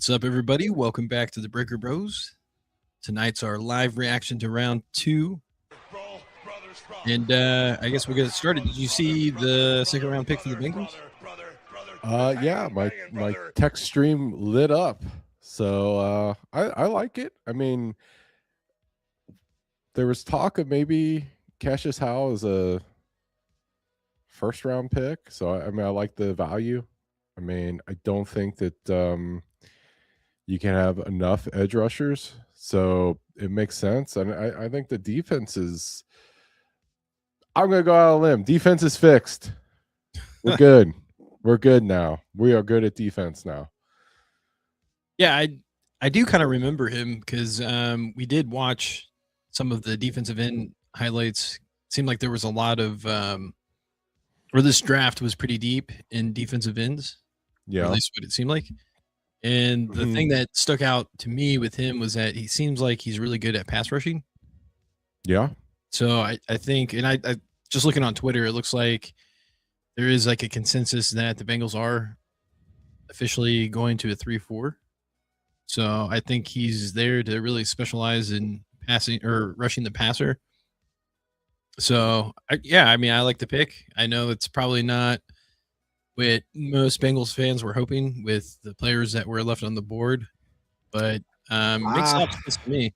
What's up, everybody? Welcome back to the Breaker Bros. Tonight's our live reaction to round two. And I guess we'll get it started. Did you see the second round pick for the Bengals? Yeah, my text stream lit up. So I like it. I mean, there was talk of maybe Cassius Howe as a first round pick. So I mean, I like the value. I mean, I don't think that you can have enough edge rushers, so it makes sense. And I think the defense is. I'm gonna go out on a limb. Defense is fixed. We're good. We're good now. We are good at defense now. Yeah, I do kind of remember him because we did watch some of the defensive end highlights. It seemed like there was a lot of, or this draft was pretty deep in defensive ends. Yeah, at least what it seemed like. And the thing that stuck out to me with him was that he seems like he's really good at pass rushing. Yeah. So I think, and I just looking on Twitter, it looks like there is like a consensus that the Bengals are officially going to a 3-4. So I think he's there to really specialize in passing or rushing the passer. So I mean, I like the pick. I know it's probably not what most Bengals fans were hoping with the players that were left on the board, but makes a lot of sense to me.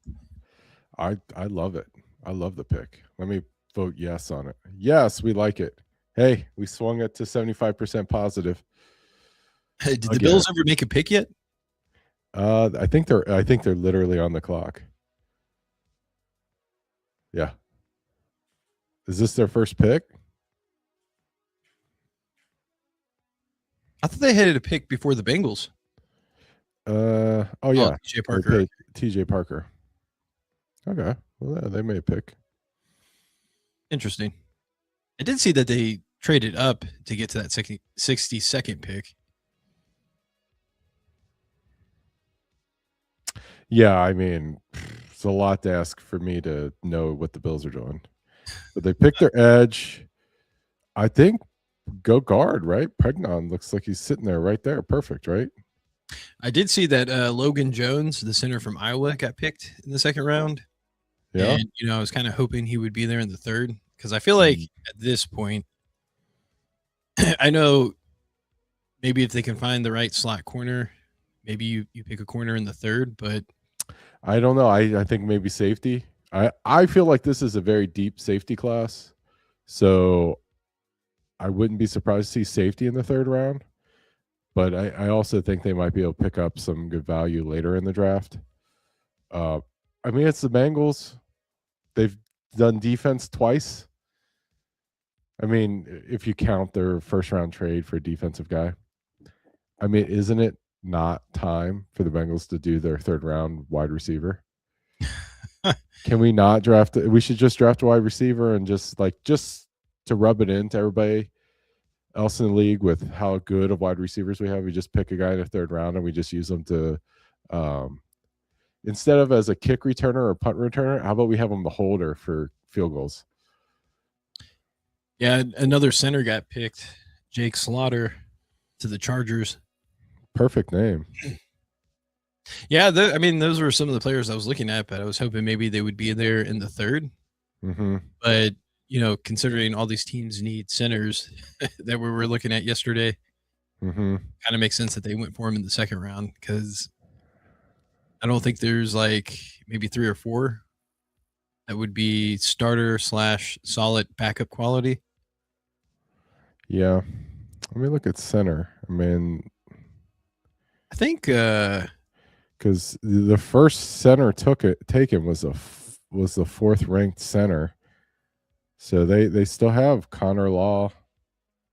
I love it. I love the pick. Let me vote yes on it. Yes, we like it. Hey, we swung it to 75% positive. Hey, did the Bills ever make a pick yet? I think they're literally on the clock. Yeah. Is this their first pick? I thought they had a pick before the Bengals. Oh yeah. TJ Parker. TJ Parker. Okay. Well, they made a pick. Interesting. I did see that they traded up to get to that 62nd pick. Yeah, I mean, it's a lot to ask for me to know what the Bills are doing. But they picked their edge. I think go guard, right? Pregnon looks like he's sitting there right there. Perfect, right? I did see that Logan Jones, the center from Iowa, got picked in the second round. Yeah. And, I was kind of hoping he would be there in the third because I feel like at this point, I know maybe if they can find the right slot corner, maybe you pick a corner in the third, but I don't know. I think maybe safety. I feel like this is a very deep safety class. So I wouldn't be surprised to see safety in the third round. But I also think they might be able to pick up some good value later in the draft. I mean, it's the Bengals. They've done defense twice. I mean, if you count their first round trade for a defensive guy. I mean, isn't it not time for the Bengals to do their third round wide receiver? Can we not draft? We should just draft a wide receiver and just to rub it into everybody else in the league with how good of wide receivers we have. We just pick a guy in the third round and we just use them to, instead of as a kick returner or punt returner, how about we have them the holder for field goals? Yeah, another center got picked, Jake Slaughter, to the Chargers. Perfect name. Yeah, I mean, those were some of the players I was looking at, but I was hoping maybe they would be there in the third. But, considering all these teams need centers that we were looking at yesterday, kind of makes sense that they went for him in the second round because I don't think there's like maybe 3 or 4 that would be starter / solid backup quality. Yeah. Let me look at center. I mean, I think because the first center taken was the fourth ranked center, so they still have Connor Law,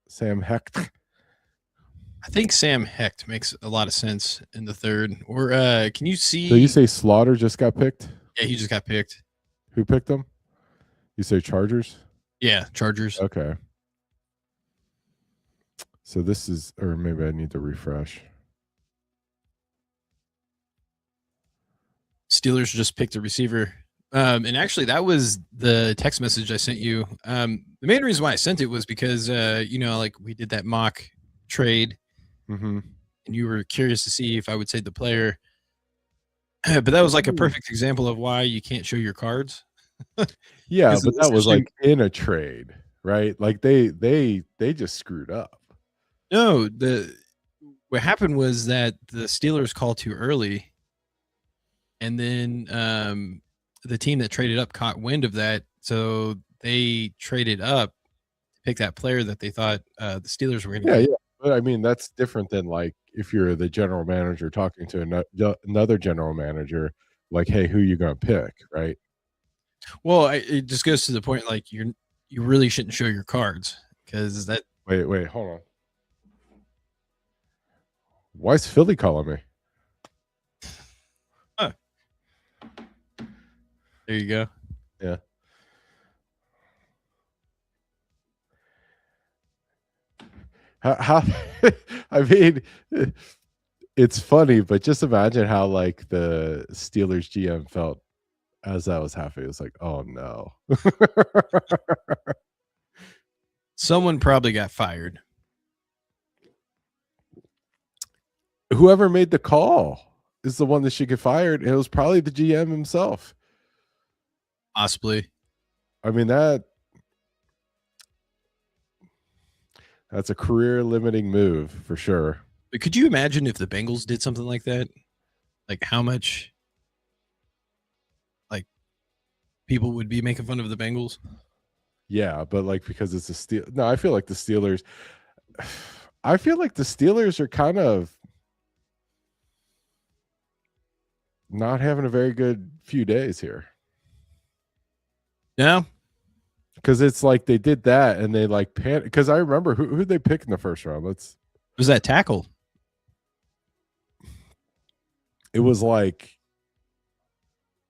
Sam Hecht. I think Sam Hecht makes a lot of sense in the third. Or can you see? So you say Slaughter just got picked? Yeah, he just got picked. Who picked him? You say Chargers? Yeah, Chargers. Okay. So this is, or maybe I need to refresh. Steelers just picked a receiver. And actually, that was the text message I sent you. The main reason why I sent it was because, like we did that mock trade. and you were curious to see if I would say the player. But that was like a perfect example of why you can't show your cards. Yeah, Because but that was essentially, like in a trade, right? Like they just screwed up. no, what happened was that the Steelers called too early, and then the team that traded up caught wind of that, so they traded up to pick that player that they thought the Steelers were going to Yeah, get. yeah. But I mean, that's different than like if you're the general manager talking to another general manager, like, hey, who you gonna pick, right? Well, it just goes to the point like you really shouldn't show your cards because that. Wait, hold on. Why is Philly calling me? Huh, there you go. Yeah. How I mean, it's funny, but just imagine how like the Steelers GM felt as that was happening. It was like, oh no. Someone probably got fired. Whoever made the call is the one that should get fired. It was probably the GM himself. Possibly. I mean, that's a career limiting move for sure. But could you imagine if the Bengals did something like that? Like how much like people would be making fun of the Bengals? Yeah, but like because it's a Steel. No, I feel like the Steelers. I feel like the Steelers are kind of not having a very good few days here. Yeah. Because it's like they did that and they like because I remember who they pick in the first round. Was that tackle? It was like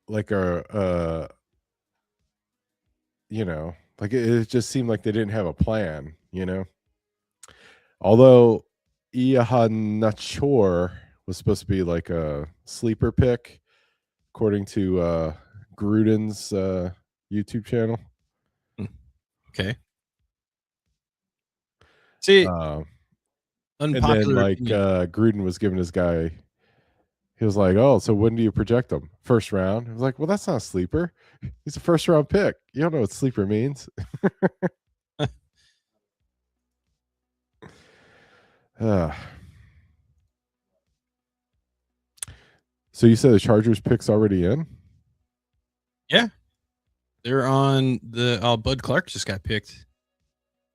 a you know, like it just seemed like they didn't have a plan, you know. Although Nachor was supposed to be like a sleeper pick, according to Gruden's YouTube channel. Okay. See, And then unpopular like opinion. Gruden was giving his guy, he was like, oh, so when do you project him? First round. I was like, well, that's not a sleeper. He's a first round pick. You don't know what sleeper means. So you said the Chargers pick's already in? Yeah. They're on the Bud Clark just got picked.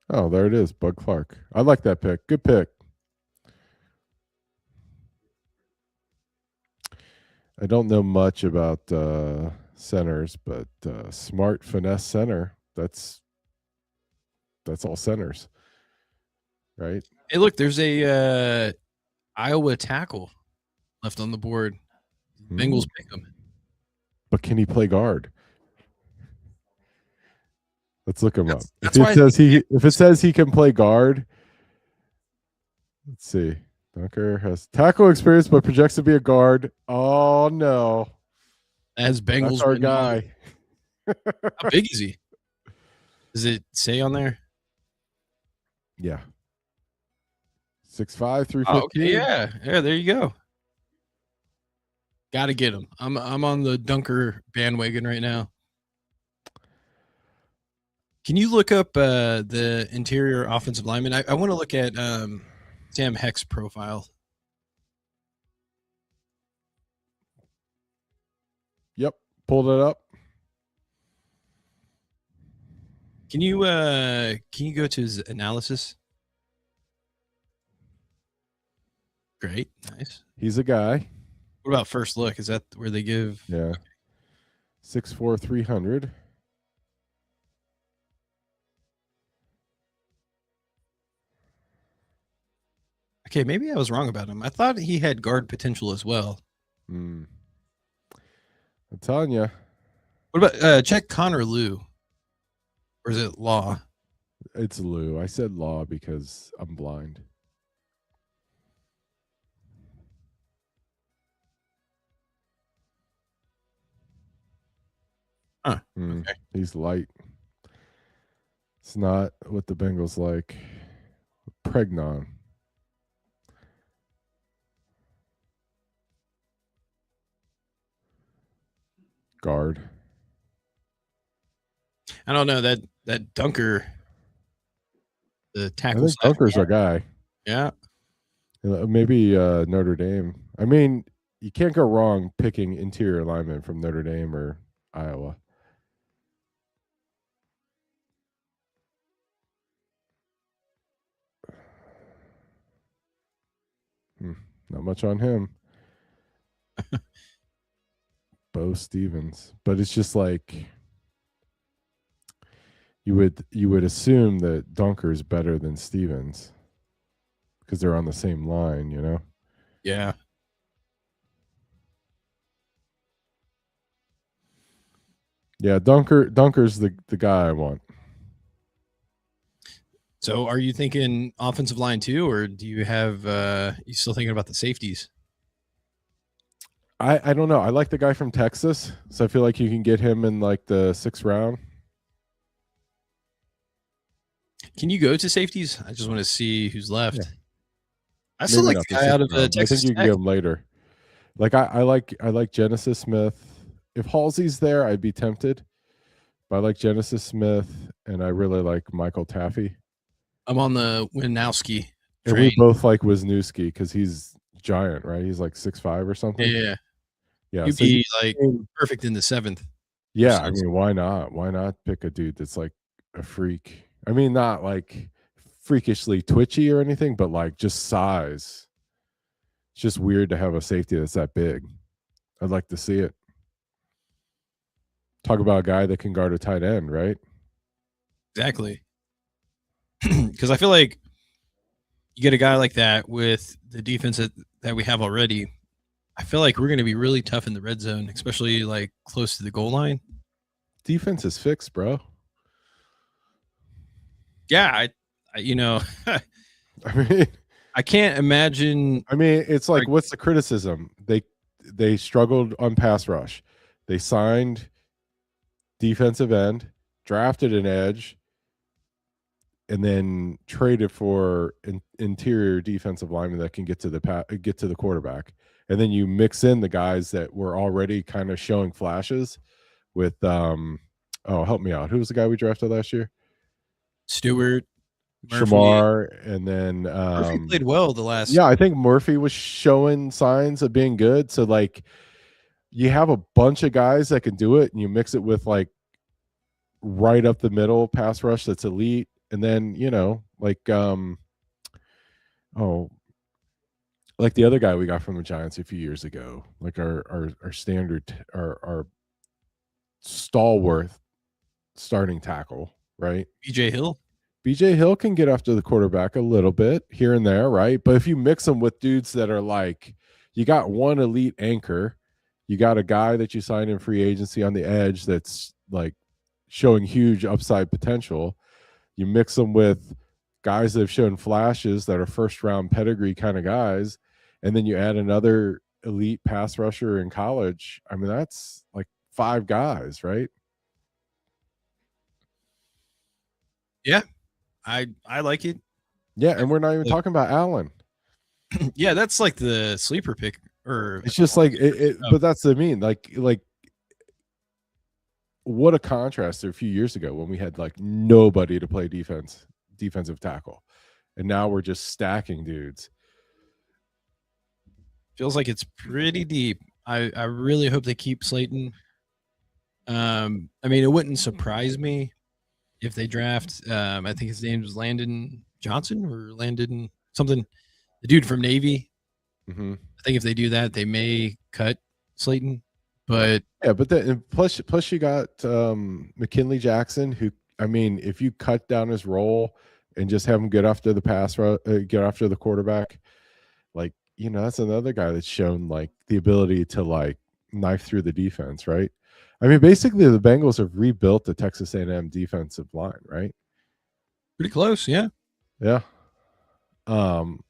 Oh, there it is. Bud Clark. I like that pick. Good pick. I don't know much about centers, but smart finesse center. That's all centers, right? Hey, look, there's a Iowa tackle left on the board. Bengals pick him. But can he play guard? Let's look him up. That's If it says he can play guard, let's see. Dunker has tackle experience, but projects to be a guard. Oh no, as Bengals. That's our guy. How big is he? Does it say on there? Yeah, 6'5", 315. Okay, yeah. There you go. Got to get him. I'm on the Dunker bandwagon right now. Can you look up the interior offensive lineman? I want to look at Sam Heck's profile. Yep, pulled it up. Can you go to his analysis? Great, nice. He's a guy. What about first look? Is that where they give? Yeah, 6'4", 300. Okay, maybe I was wrong about him. I thought he had guard potential as well. I'm telling you. What about check Connor Liu? Or is it Law? It's Lou. I said Law because I'm blind. Huh. Okay. He's light. It's not what the Bengals like. Pregnon. guard. I don't know that Dunker, the I tackle think side. Dunker's our guy. Yeah. Maybe Notre Dame. I mean, you can't go wrong picking interior linemen from Notre Dame or Iowa. Not much on him. Bo Stevens. But it's just like you would assume that Dunker is better than Stevens because they're on the same line, you know? Yeah. Yeah, Dunker's the guy I want. So are you thinking offensive line too, or do you have you still thinking about the safeties? I don't know. I like the guy from Texas, so I feel like you can get him in like the 6th round. Can you go to safeties? I just want to see who's left. Yeah. I still Maybe like not the the guy out 6th of round, but I Texas think you can Tech. get him later. Like I like Genesis Smith. If Halsey's there, I'd be tempted. But I like Genesis Smith, and I really like Michael Taffy. I'm on the Winowski And we train. both like Wisniewski because he's giant, right? He's like 6'5" or something. Yeah. Yeah. You'd So be like perfect in the 7th. yeah, I mean, why not? Why not pick a dude that's like a freak? I mean, not like freakishly twitchy or anything, but like just size. It's just weird to have a safety that's that big. I'd like to see it. Talk about a guy that can guard a tight end, right? Exactly. Because I feel like you get a guy like that with the defense that we have already. I feel like we're going to be really tough in the red zone, especially like close to the goal line. Defense is fixed, bro. Yeah, I you know, I mean, I can't imagine. I mean, it's like, what's the criticism? They struggled on pass rush. They signed defensive end, drafted an edge, and then traded for interior defensive lineman that can get to the quarterback. And then you mix in the guys that were already kind of showing flashes with help me out. Who was the guy we drafted last year? Stewart, Shamar, and then Murphy played well the last. Yeah, I think Murphy was showing signs of being good. So like you have a bunch of guys that can do it, and you mix it with like right up the middle pass rush that's elite. And then, like like the other guy we got from the Giants a few years ago, like our standard, our stalwart starting tackle, right? BJ Hill. BJ Hill can get after the quarterback a little bit here and there, right? But if you mix them with dudes that are like, you got one elite anchor, you got a guy that you signed in free agency on the edge that's like showing huge upside potential. You mix them with guys that have shown flashes that are first round pedigree kind of guys, and then you add another elite pass rusher in college. I mean, that's like 5 guys, right? Yeah, I like it. Yeah, and we're not even talking about Allen. Yeah, that's like the sleeper pick. Or it's just like but that's what I mean. Like what a contrast to a few years ago when we had like nobody to play defensive tackle, and now we're just stacking dudes. Feels like it's pretty deep. I really hope they keep Slayton. I mean, it wouldn't surprise me if they draft. I think his name was Landon Johnson or Landon something. The dude from Navy. Mm-hmm. I think if they do that, they may cut Slayton. But yeah, but then plus you got McKinley Jackson, who, I mean, if you cut down his role and just have him get after the get after the quarterback, like, that's another guy that's shown like the ability to like knife through the defense, right? I mean, basically the Bengals have rebuilt the Texas A&M defensive line, right? Pretty close, yeah. Yeah. And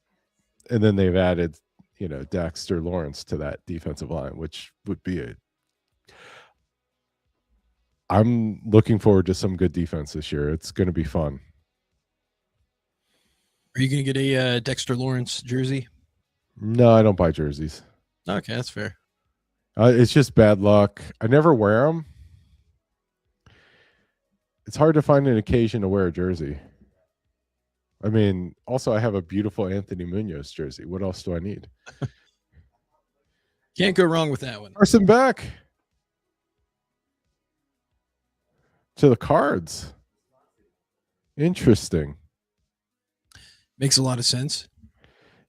then they've added, Dexter Lawrence to that defensive line, which would be I'm looking forward to some good defense this year. It's going to be fun. Are you going to get a Dexter Lawrence jersey? No, I don't buy jerseys. Okay, that's fair. It's just bad luck. I never wear them. It's hard to find an occasion to wear a jersey. I mean, also I have a beautiful Anthony Munoz jersey. What else do I need? Can't go wrong with that one. Carson Beck to the Cards. Interesting. Makes a lot of sense.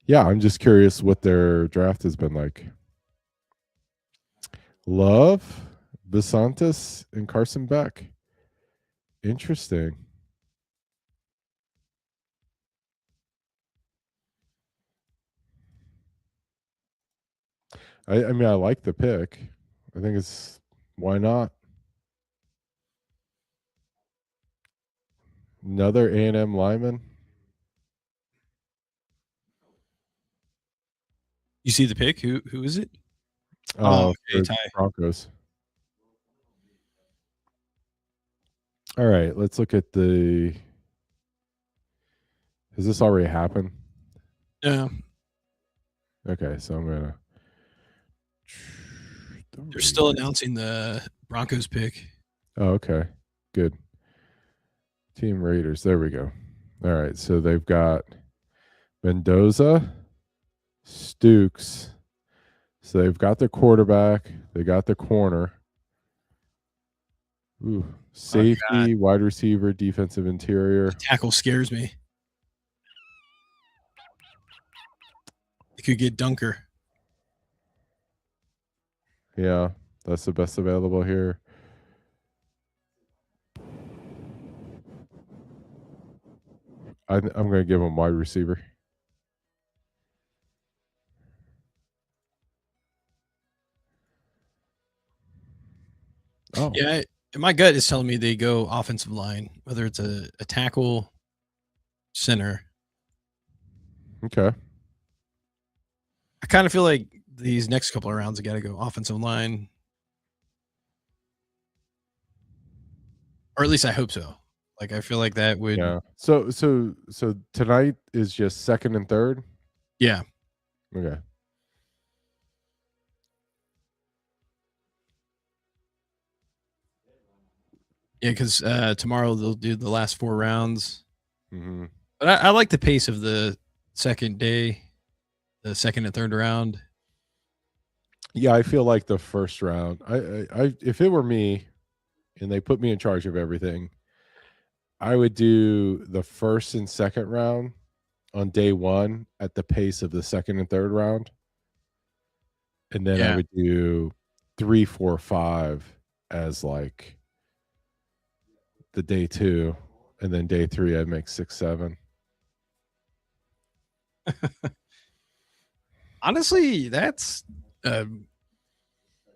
Yeah, I'm just curious what their draft has been like. Love, Besantis, and Carson Beck. Interesting. I mean, I like the pick. I think it's why not? Another A&M lineman. You see the pick? Who is it? Oh, okay, For Ty. Broncos. All right, let's look at the. Has this already happened? Yeah, Okay, so I'm gonna. they're still announcing the Broncos pick. Oh, okay, good. Team Raiders. There we go. All right, so they've got Mendoza, Stukes. So they've got the quarterback. They got the corner. Ooh, safety, wide receiver, defensive interior. The tackle scares me. They could get Dunker. Yeah, that's the best available here. I'm going to give him wide receiver. Oh, Yeah, my gut is telling me they go offensive line, whether it's a tackle, center. okay. I kind of feel like these next couple of rounds, I got to go offensive line, or at least I hope so. Like I feel like that would. Yeah. So tonight is just second and third. Yeah. Okay. Yeah, because tomorrow they'll do the last 4 rounds. Mm-hmm. But I like the pace of the second day, the second and third round. Yeah, I feel like the first round. I if it were me, and they put me in charge of everything, I would do the first and second round on day one at the pace of the second and third round. And then I would do 3, 4, 5 as like the day two. And then day three, I'd make 6, 7. Honestly, that's a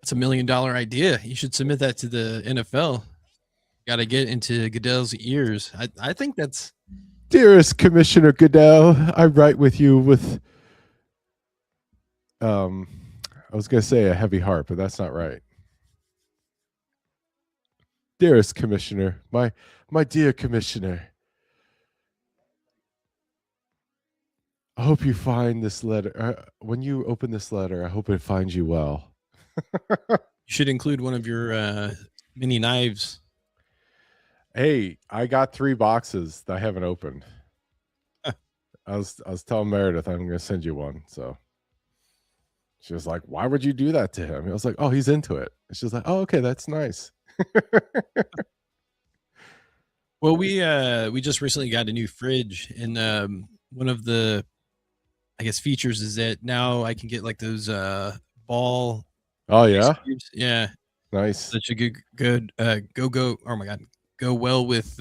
$1 million idea. You should submit that to the NFL. Got to get into Goodell's ears. I think that's. Dearest Commissioner Goodell, I write with you with I was going to say a heavy heart, but that's not right. Dearest Commissioner, my dear Commissioner, I hope you find this letter. When you open this letter, I hope it finds you well. You should include one of your mini knives. Hey, I got 3 boxes that I haven't opened. I was telling Meredith I'm going to send you one. So she was like, "Why would you do that to him?" I was like, "Oh, he's into it." And she's like, "Oh, okay, that's nice." Well, we just recently got a new fridge, and one of the, I guess, features is that now I can get like those ball. Oh yeah, yeah, nice. such a good go. Oh my god, go well with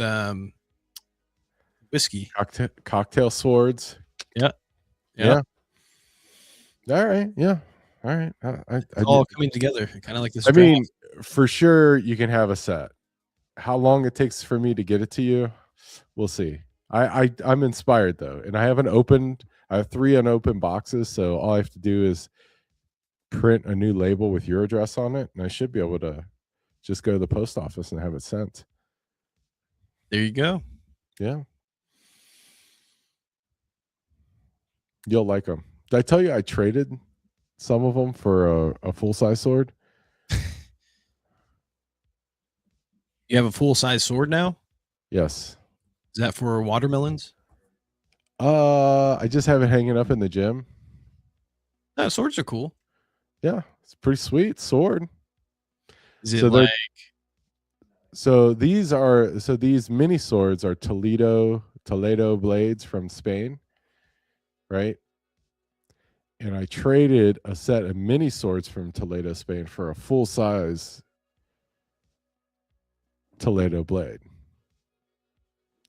whiskey. Cocktail swords. Yeah. All right. Yeah. All right. It's all coming together, kind of like this. I mean, for sure, you can have a set. How long it takes for me to get it to you, we'll see. I'm inspired though, and I haven't opened. I have 3 unopened boxes, so all I have to do is print a new label with your address on it, and I should be able to just go to the post office and have it sent. There you go. Yeah. You'll like them. Did I tell you I traded some of them for a full size sword. You have a full size sword now? Yes. Is that for watermelons? I just have it hanging up in the gym. No, swords are cool. Yeah, it's a pretty sweet sword. Is it So like these mini swords are Toledo blades from Spain, right? And I traded a set of mini swords from Toledo, Spain for a full size Toledo blade.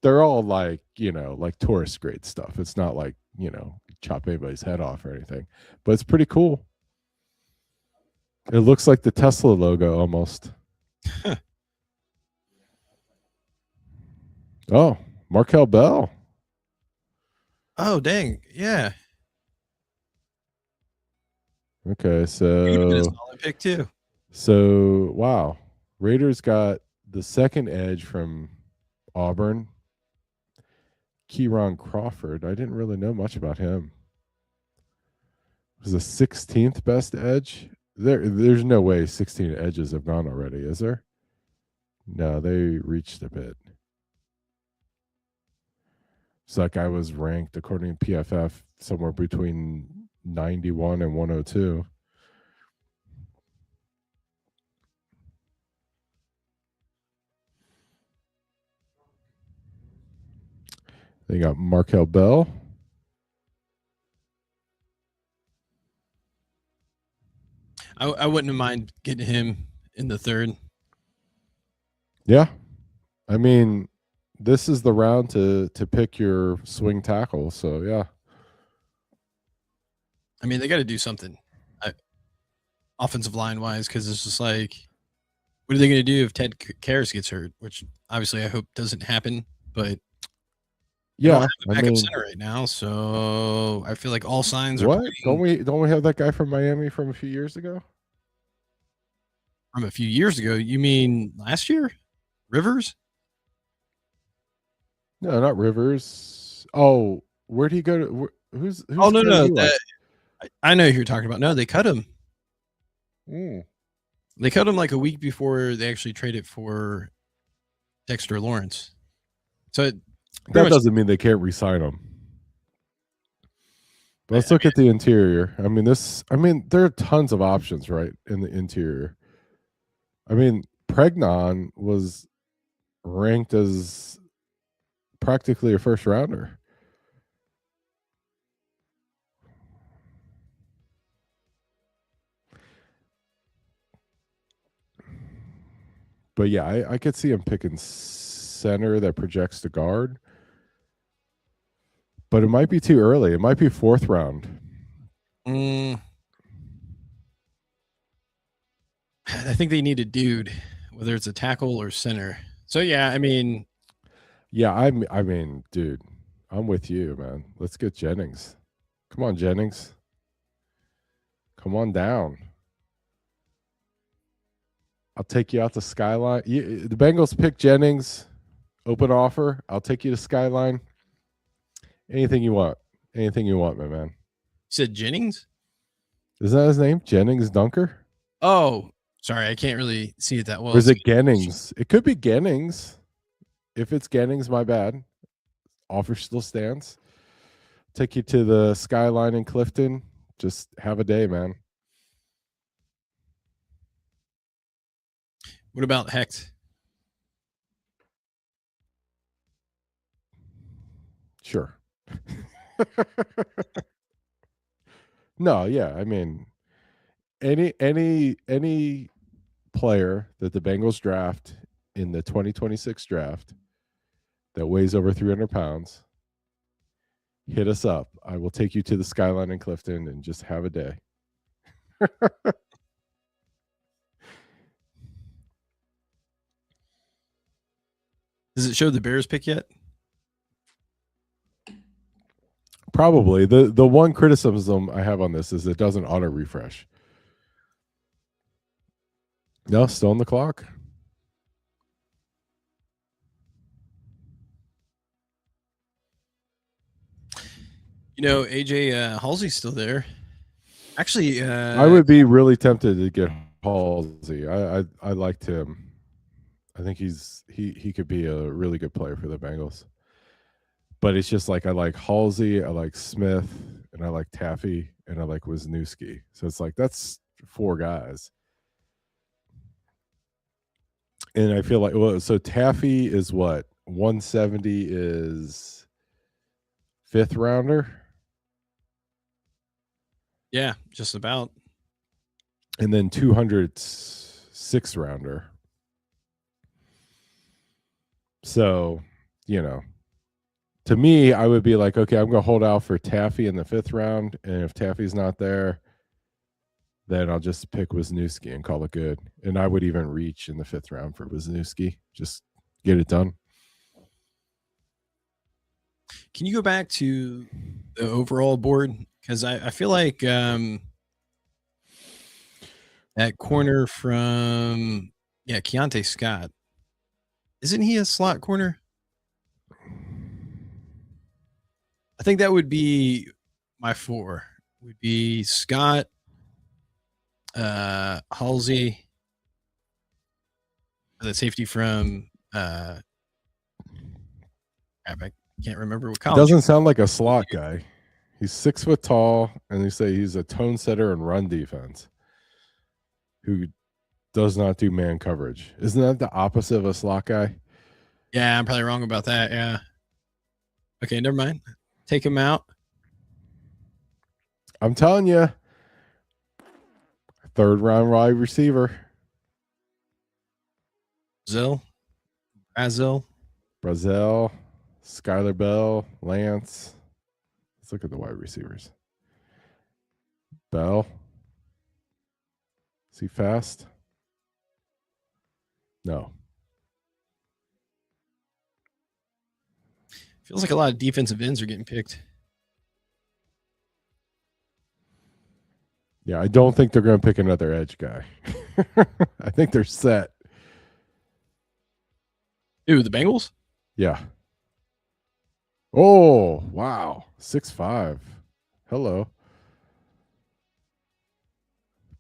They're all like, like tourist grade stuff. It's not like, chop anybody's head off or anything, but it's pretty cool. It looks like the Tesla logo almost. Oh, Markel Bell. oh dang, yeah. Okay, He would have been a so solid pick too. wow. Raiders got the second edge from Auburn. Kieron Crawford. I didn't really know much about him. Was the 16th best edge? There's no way 16 edges have gone already, is there? No, they reached a bit. It's like I was ranked according to PFF somewhere between 91 and 102. They got Markel Bell. I wouldn't have mind getting him in the third. Yeah. I mean, this is the round to pick your swing tackle. So yeah. I mean, they got to do something offensive line wise because it's just like, what are they going to do if Ted Karras gets hurt? Which obviously I hope doesn't happen, but they don't Yeah. have a I backup mean, center right now, so I feel like all signs are what? pointing Don't we have that guy from Miami from a few years ago? from a few years ago. You mean last year, Rivers? No, not Rivers. Oh, where'd he go to? Who's Oh no, QB no, was? I know who you're talking about. No, they cut him. Mm. They cut him like a week before they actually traded for Dexter Lawrence. So That doesn't mean they can't re-sign him. But let's look at the interior. I mean, there are tons of options, right, in the interior. I mean, Pregnon was ranked as practically a first rounder. But yeah, I could see him picking center that projects to guard. But it might be too early. It might be fourth round. I think they need a dude, whether it's a tackle or center. So yeah, I mean, yeah, I mean, dude, I'm with you, man. Let's get Jennings. Come on, Jennings. Come on down. I'll take you out to Skyline. The Bengals pick Jennings. Open offer. I'll take you to Skyline. Anything you want. Anything you want, my man. You said Jennings? Is that his name? Jennings Dunker? Oh, sorry, I can't really see it that well. Or is it Gennings? It could be Gennings. If it's Gennings, my bad. Offer still stands. Take you to the Skyline in Clifton. Just have a day, man. What about Hecht? Sure. No, yeah. I mean, any player that the Bengals draft in the 2026 draft that weighs over 300 pounds, hit us up. I will take you to the Skyline in Clifton and just have a day. Does it show the Bears pick yet? Probably. The one criticism I have on this is it doesn't auto refresh. No, still on the clock. You know, AJ Halsey's still there. Actually, I would be really tempted to get Halsey. I liked him. I think he could be a really good player for the Bengals. But it's just like I like Halsey, I like Smith, and I like Taffy, and I like Wisniewski. So it's like that's 4 guys. And I feel like so Taffy is what? 170 is 5th rounder. yeah, just about. And then 200's 6th rounder. So, to me, I would be like, okay, I'm going to hold out for Taffy in the 5th round. And if Taffy's not there, then I'll just pick Wisniewski and call it good. And I would even reach in the 5th round for Wisniewski. Just get it done. Can you go back to the overall board? Because I feel like that corner from Keontae Scott, isn't he a slot corner? I think that would be my 4. Would be Scott, Halsey, the safety from I can't remember what college. Doesn't sound like a slot guy. He's 6 foot tall, and they say he's a tone setter and run defense who does not do man coverage. Isn't that the opposite of a slot guy? Yeah, I'm probably wrong about that. Yeah. Okay, never mind. Take him out. I'm telling you, 3rd round wide receiver. Brazil, Skylar Bell, Lance. Let's look at the wide receivers. Bell. Is he fast? No. Feels like a lot of defensive ends are getting picked. Yeah, I don't think they're going to pick another edge guy. I think they're set. Ooh, the Bengals? Yeah. Oh, wow. 6'5". Hello.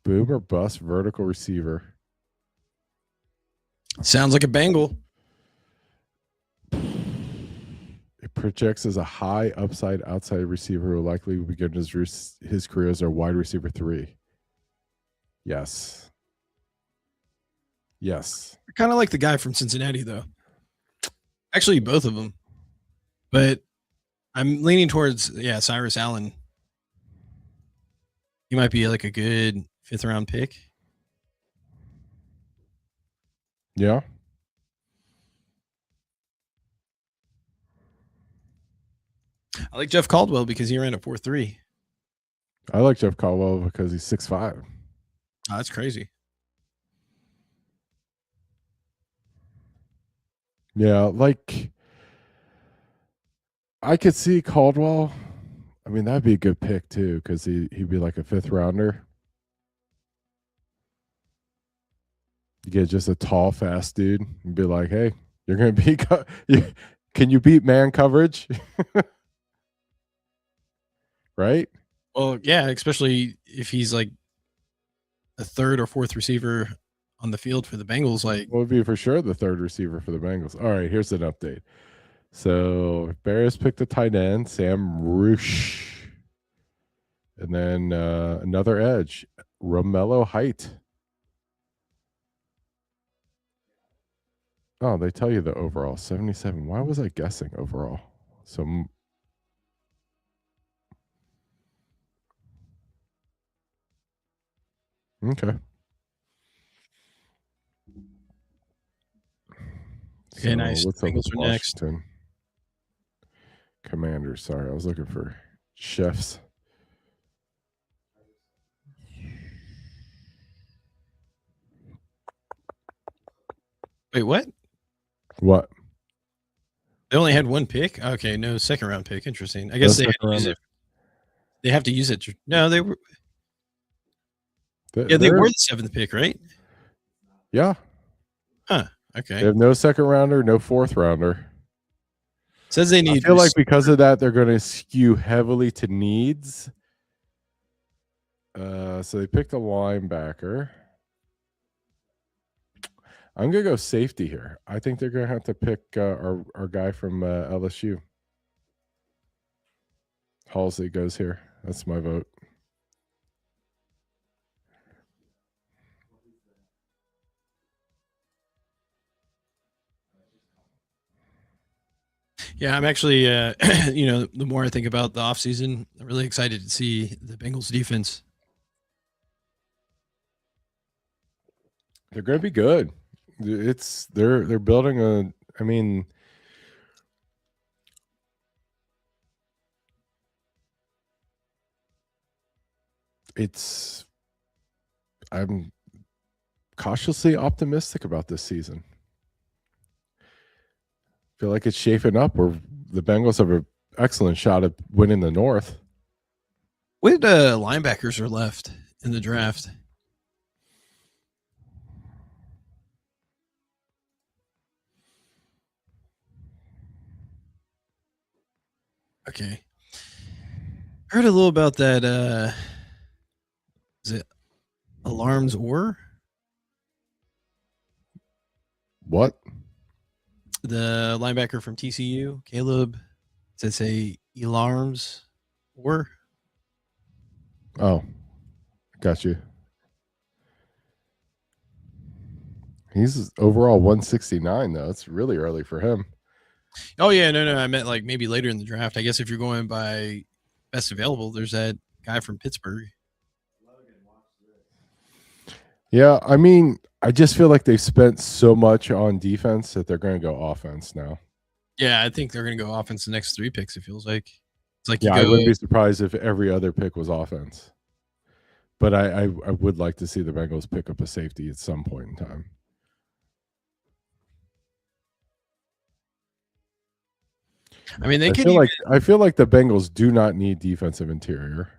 Boomer bust vertical receiver. Sounds like a Bengal. It projects as a high upside outside receiver who will likely begin his career as a wide receiver 3. Yes. Kind of like the guy from Cincinnati, though. Actually, both of them. But I'm leaning towards, Cyrus Allen. He might be like a good 5th round pick. Yeah. I like Jeff Caldwell because he ran a 4.3. I like Jeff Caldwell because he's 6'5". Oh, that's crazy. Yeah, like I could see Caldwell. I mean, that'd be a good pick too, because he'd be like a 5th rounder. You get just a tall, fast dude and be like, hey, you're going to be, can you beat man coverage? Right? Well, yeah, especially if he's like a 3rd or 4th receiver on the field for the Bengals. Like, would be for sure the 3rd receiver for the Bengals. All right, here's an update. So Bears picked a tight end, Sam Roosh. And then another edge, Romello Height. Oh, they tell you the overall 77. Why was I guessing overall? So okay. Okay, nice. What's up with Bengals are next. Washington? Commanders. Sorry, I was looking for chefs. Wait, what? What? They only had 1 pick? Okay, no 2nd round pick. Interesting. I guess they had to use it. They have to use it. No, they were. They were the 7th pick, right? Yeah. Huh. Okay. They have no 2nd rounder, no 4th rounder. Says they need. I feel like because of that, they're going to skew heavily to needs. So they picked a linebacker. I'm gonna go safety here. I think they're gonna have to pick our guy from LSU. Halsey goes here. That's my vote. Yeah, I'm actually, the more I think about the offseason, I'm really excited to see the Bengals defense. They're gonna be good. They're building a. I mean, I'm cautiously optimistic about this season. Feel like it's shaping up where the Bengals have an excellent shot at winning the North. What linebackers are left in the draft? Okay. Heard a little about that. Is it Alarms or What? the linebacker from TCU, Caleb? Does it say Alarms or? Oh, got you. He's overall 169 though. It's really early for him. Oh yeah, no. I meant like maybe later in the draft. I guess if you're going by best available, there's that guy from Pittsburgh. Yeah, I mean, I just feel like they've spent so much on defense that they're going to go offense now. Yeah, I think they're going to go offense the next 3 picks. It feels like it's like Yeah, you I go. wouldn't be surprised if every other pick was offense. But I would like to see the Bengals pick up a safety at some point in time. I mean, they could I feel like the Bengals do not need defensive interior.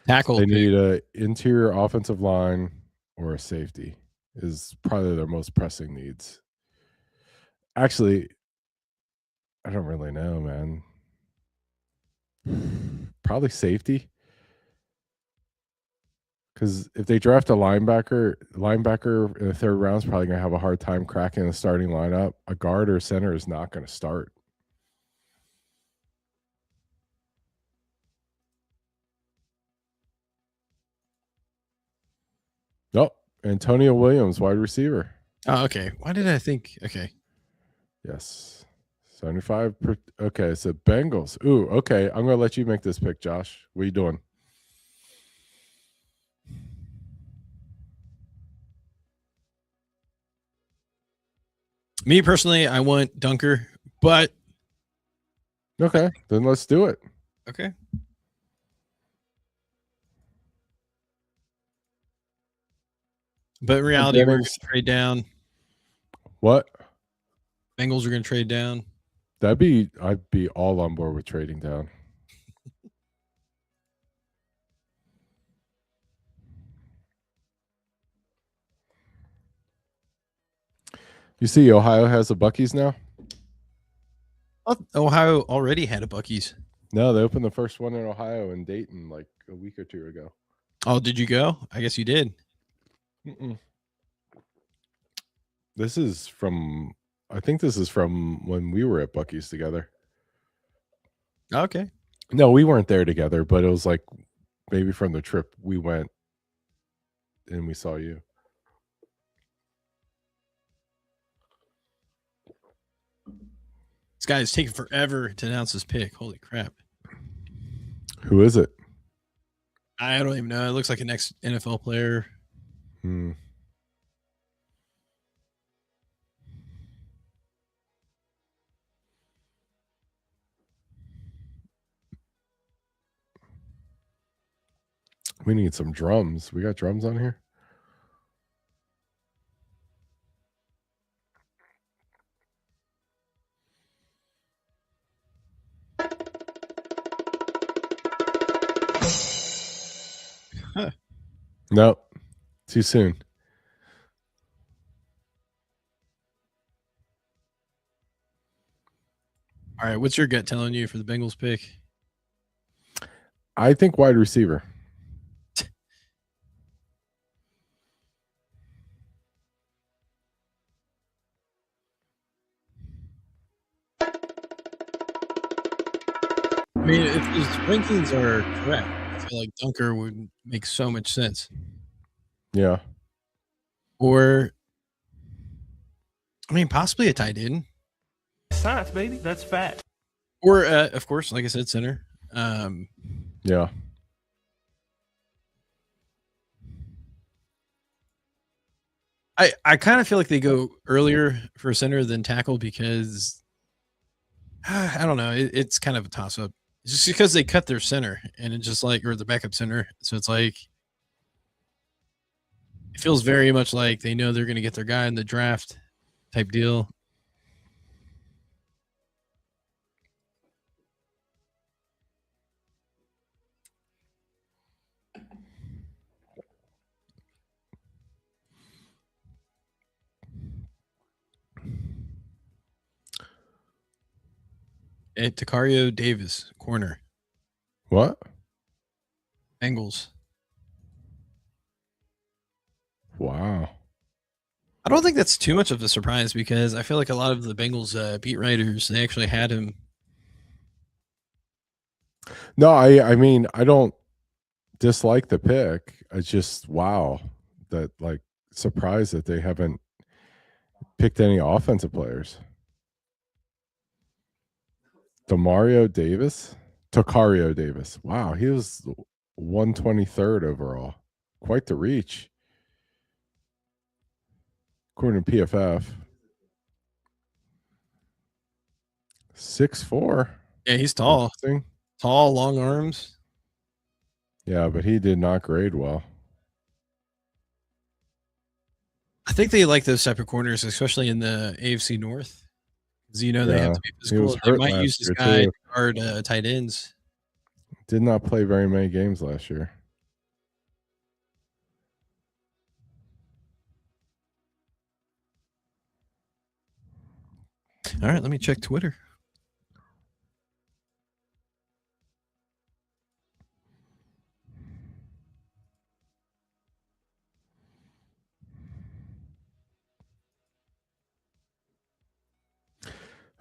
tackle. They need a interior offensive line or a safety is probably their most pressing needs. Actually, I don't really know, man. Probably safety. Because if they draft a linebacker in the third round is probably going to have a hard time cracking the starting lineup. A guard or center is not going to start. Nope. Antonio Williams, wide receiver. Oh, okay. Why did I think? Okay. Yes. 75. Okay, so Bengals. Ooh, okay. I'm going to let you make this pick, Josh. What are you doing? Me personally, I want Dunker, but Okay, then let's do it. okay. But in reality, we're going to trade down. What? Bengals are going to trade down. I'd be all on board with trading down. You see, Ohio has a Buc-ee's now. Ohio already had a Buc-ee's. No, they opened the first one in Ohio in Dayton like a week or two ago. Oh, did you go? I guess you did. This is from. I think this is from when we were at Buc-ee's together. Okay. No, we weren't there together, but it was like maybe from the trip we went and we saw you. This guy is taking forever to announce his pick. Holy crap. Who is it? I don't even know. It looks like an ex NFL player. We need some drums. We got drums on here? No, too soon. All right. What's your gut telling you for the Bengals pick? I think wide receiver. I mean, if his rankings are correct, I feel like Dunker would make so much sense. Yeah. Or, I mean, possibly a tight end. Science, baby. That's fact. Or, of course, like I said, center. Yeah. I kind of feel like they go earlier for center than tackle because I don't know. It's kind of a toss up. It's just because they cut their center and it's just like, or the backup center. So it's like, it feels very much like they know they're going to get their guy in the draft type deal. And Takario Davis, corner, What? Bengals. Wow. I don't think that's too much of a surprise because I feel like a lot of the Bengals beat writers, they actually had him. No, I mean, I don't dislike the pick. It's just wow that like surprised that they haven't picked any offensive players. Demario Davis, Tocario Davis. Wow, he was 123rd overall. Quite the reach. According to PFF. 6'4". Yeah, he's tall. Interesting. Tall, long arms. Yeah, but he did not grade well. I think they like those type of corners, especially in the AFC North. Because, they have to be He was physical. They hurt might use last this year guy to too. guard tight ends. Did not play very many games last year. All right, let me check Twitter.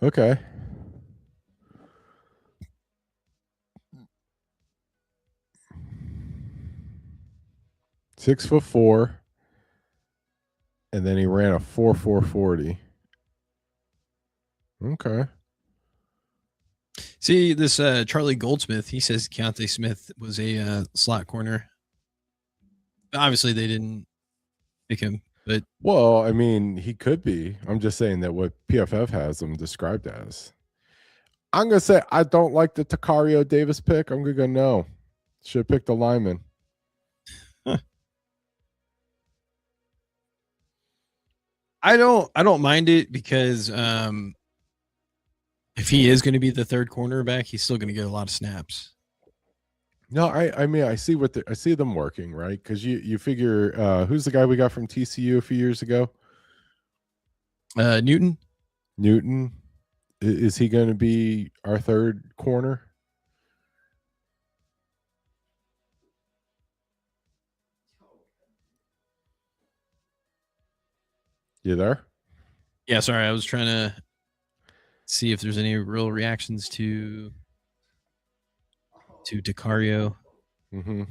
Okay. .6'4", and then he ran a 4.40. Okay. See, this Charlie Goldsmith, he says Keontae Smith was a slot corner. Obviously, they didn't pick him, but Well, I mean, he could be. I'm just saying that what PFF has him described as. I'm gonna say I don't like the Takario Davis pick. I'm gonna go no. Should have picked the lineman. I don't mind it because if he is going to be the third cornerback, he's still going to get a lot of snaps. No, I mean I see I see them working, right? Because you figure who's the guy we got from TCU a few years ago? Newton. Newton. Is he going to be our third corner? You there? Yeah, sorry, I was trying to see if there's any real reactions to Decario. Mm-hmm.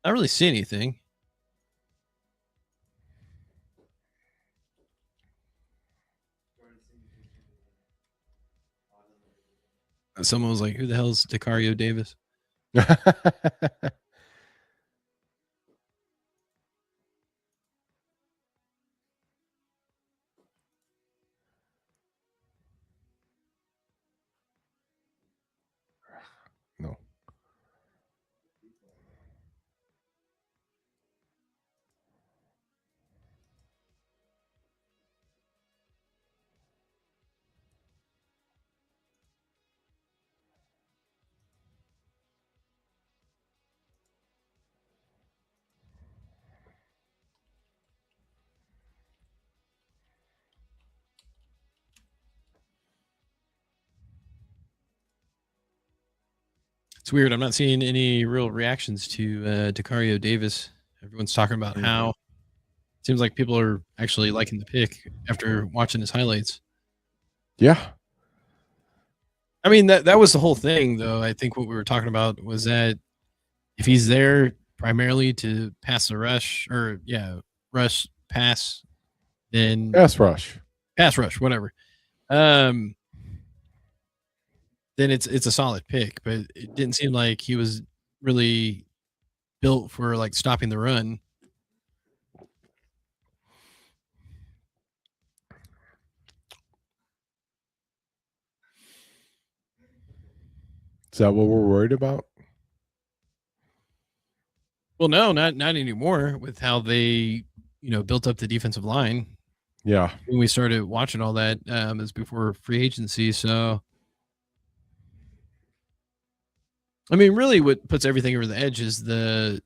I don't really see anything. Someone was like, "Who the hell is Decario Davis?" No. It's weird. I'm not seeing any real reactions to Decario Davis. Everyone's talking about how it seems like people are actually liking the pick after watching his highlights. Yeah. I mean, that was the whole thing, though. I think what we were talking about was that if he's there primarily to pass the rush, or rush pass, then Pass rush. pass rush, whatever. Um, then it's a solid pick, but it didn't seem like he was really built for like stopping the run. Is that what we're worried about? Well, no, not anymore with how they, built up the defensive line. Yeah. When we started watching all that, is before free agency. So, I mean, really, what puts everything over the edge is the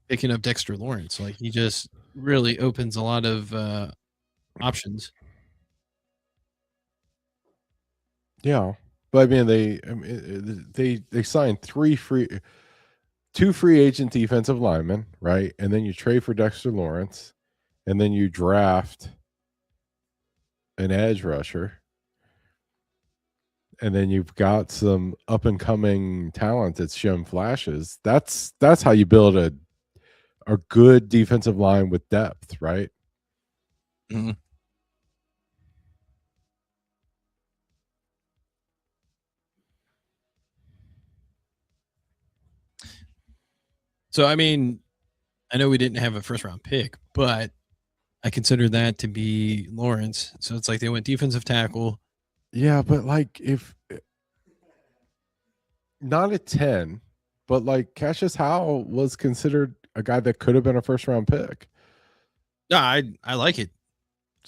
picking up Dexter Lawrence. Like he just really opens a lot of options. Yeah. But I mean, they signed two free agent defensive linemen, right? And then you trade for Dexter Lawrence, and then you draft an edge rusher, and then you've got some up and coming talent that's shown flashes. That's how you build a good defensive line with depth, right? Mm-hmm. So, I mean, I know we didn't have a first round pick, but I consider that to be Lawrence. So it's like they went defensive tackle. Yeah, but like if not a 10, but like Cassius Howell was considered a guy that could have been a first round pick. Yeah, I like it.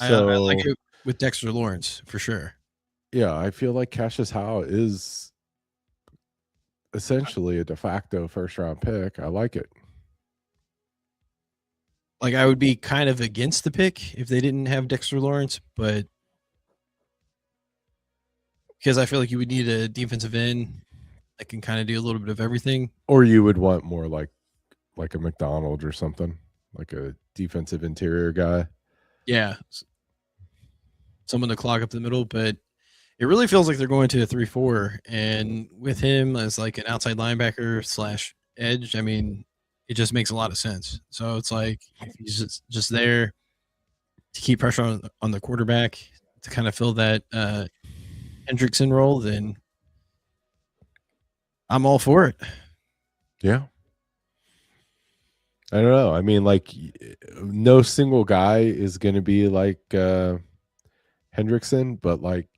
I like it with Dexter Lawrence for sure. Yeah, I feel like Cassius Howell is essentially a de facto first round pick. I like it. Like I would be kind of against the pick if they didn't have Dexter Lawrence, but because I feel like you would need a defensive end that can kind of do a little bit of everything. Or you would want more like a McDonald or something, like a defensive interior guy. Yeah. Someone to clog up the middle, but it really feels like they're going to a 3-4. And with him as like an outside linebacker / edge, I mean, it just makes a lot of sense. So it's like if he's just there to keep pressure on the quarterback to kind of fill that Hendrickson role, then I'm all for it. Yeah. I don't know. I mean, like, no single guy is going to be like Hendrickson, but like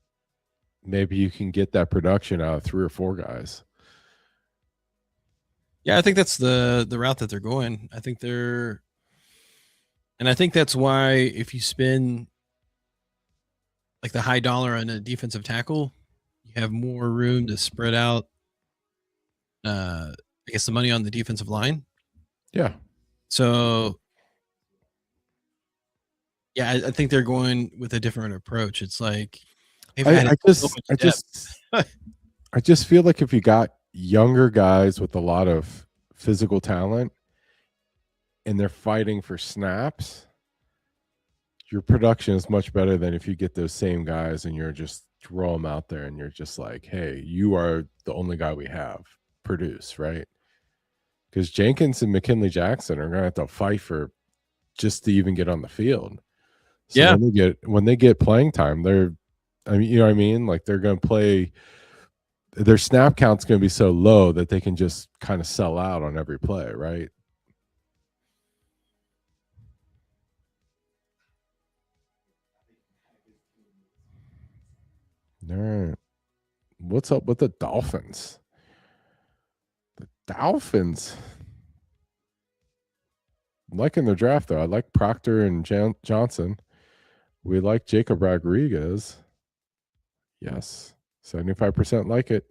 maybe you can get that production out of 3 or 4 guys. Yeah, I think that's the route that they're going. I think that's why if you spend like the high dollar on a defensive tackle, you have more room to spread out I guess the money on the defensive line. Yeah. So yeah, I think they're going with a different approach. It's like I just feel like if you got younger guys with a lot of physical talent and they're fighting for snaps, your production is much better than if you get those same guys and you're just throw them out there and you're just like, hey, you are the only guy we have. Produce, right? Because Jenkins and McKinley Jackson are going to have to fight for just to even get on the field. So yeah, when they get playing time, you know what I mean? Like they're going to play. Their snap count's going to be so low that they can just kind of sell out on every play, right? All right. What's up with the Dolphins? The Dolphins. I'm liking their draft, though. I like Proctor and Johnson. We like Jacob Rodriguez. Yes. 75% like it.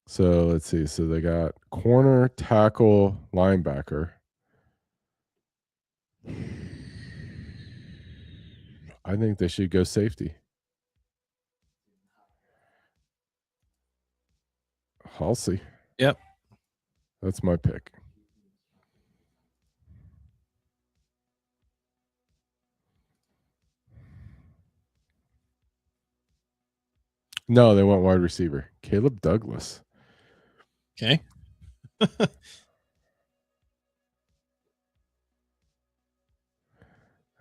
So let's see. So they got corner, tackle, linebacker. I think they should go safety. I'll see. Yep. That's my pick. No, they went wide receiver. Caleb Douglas. Okay. I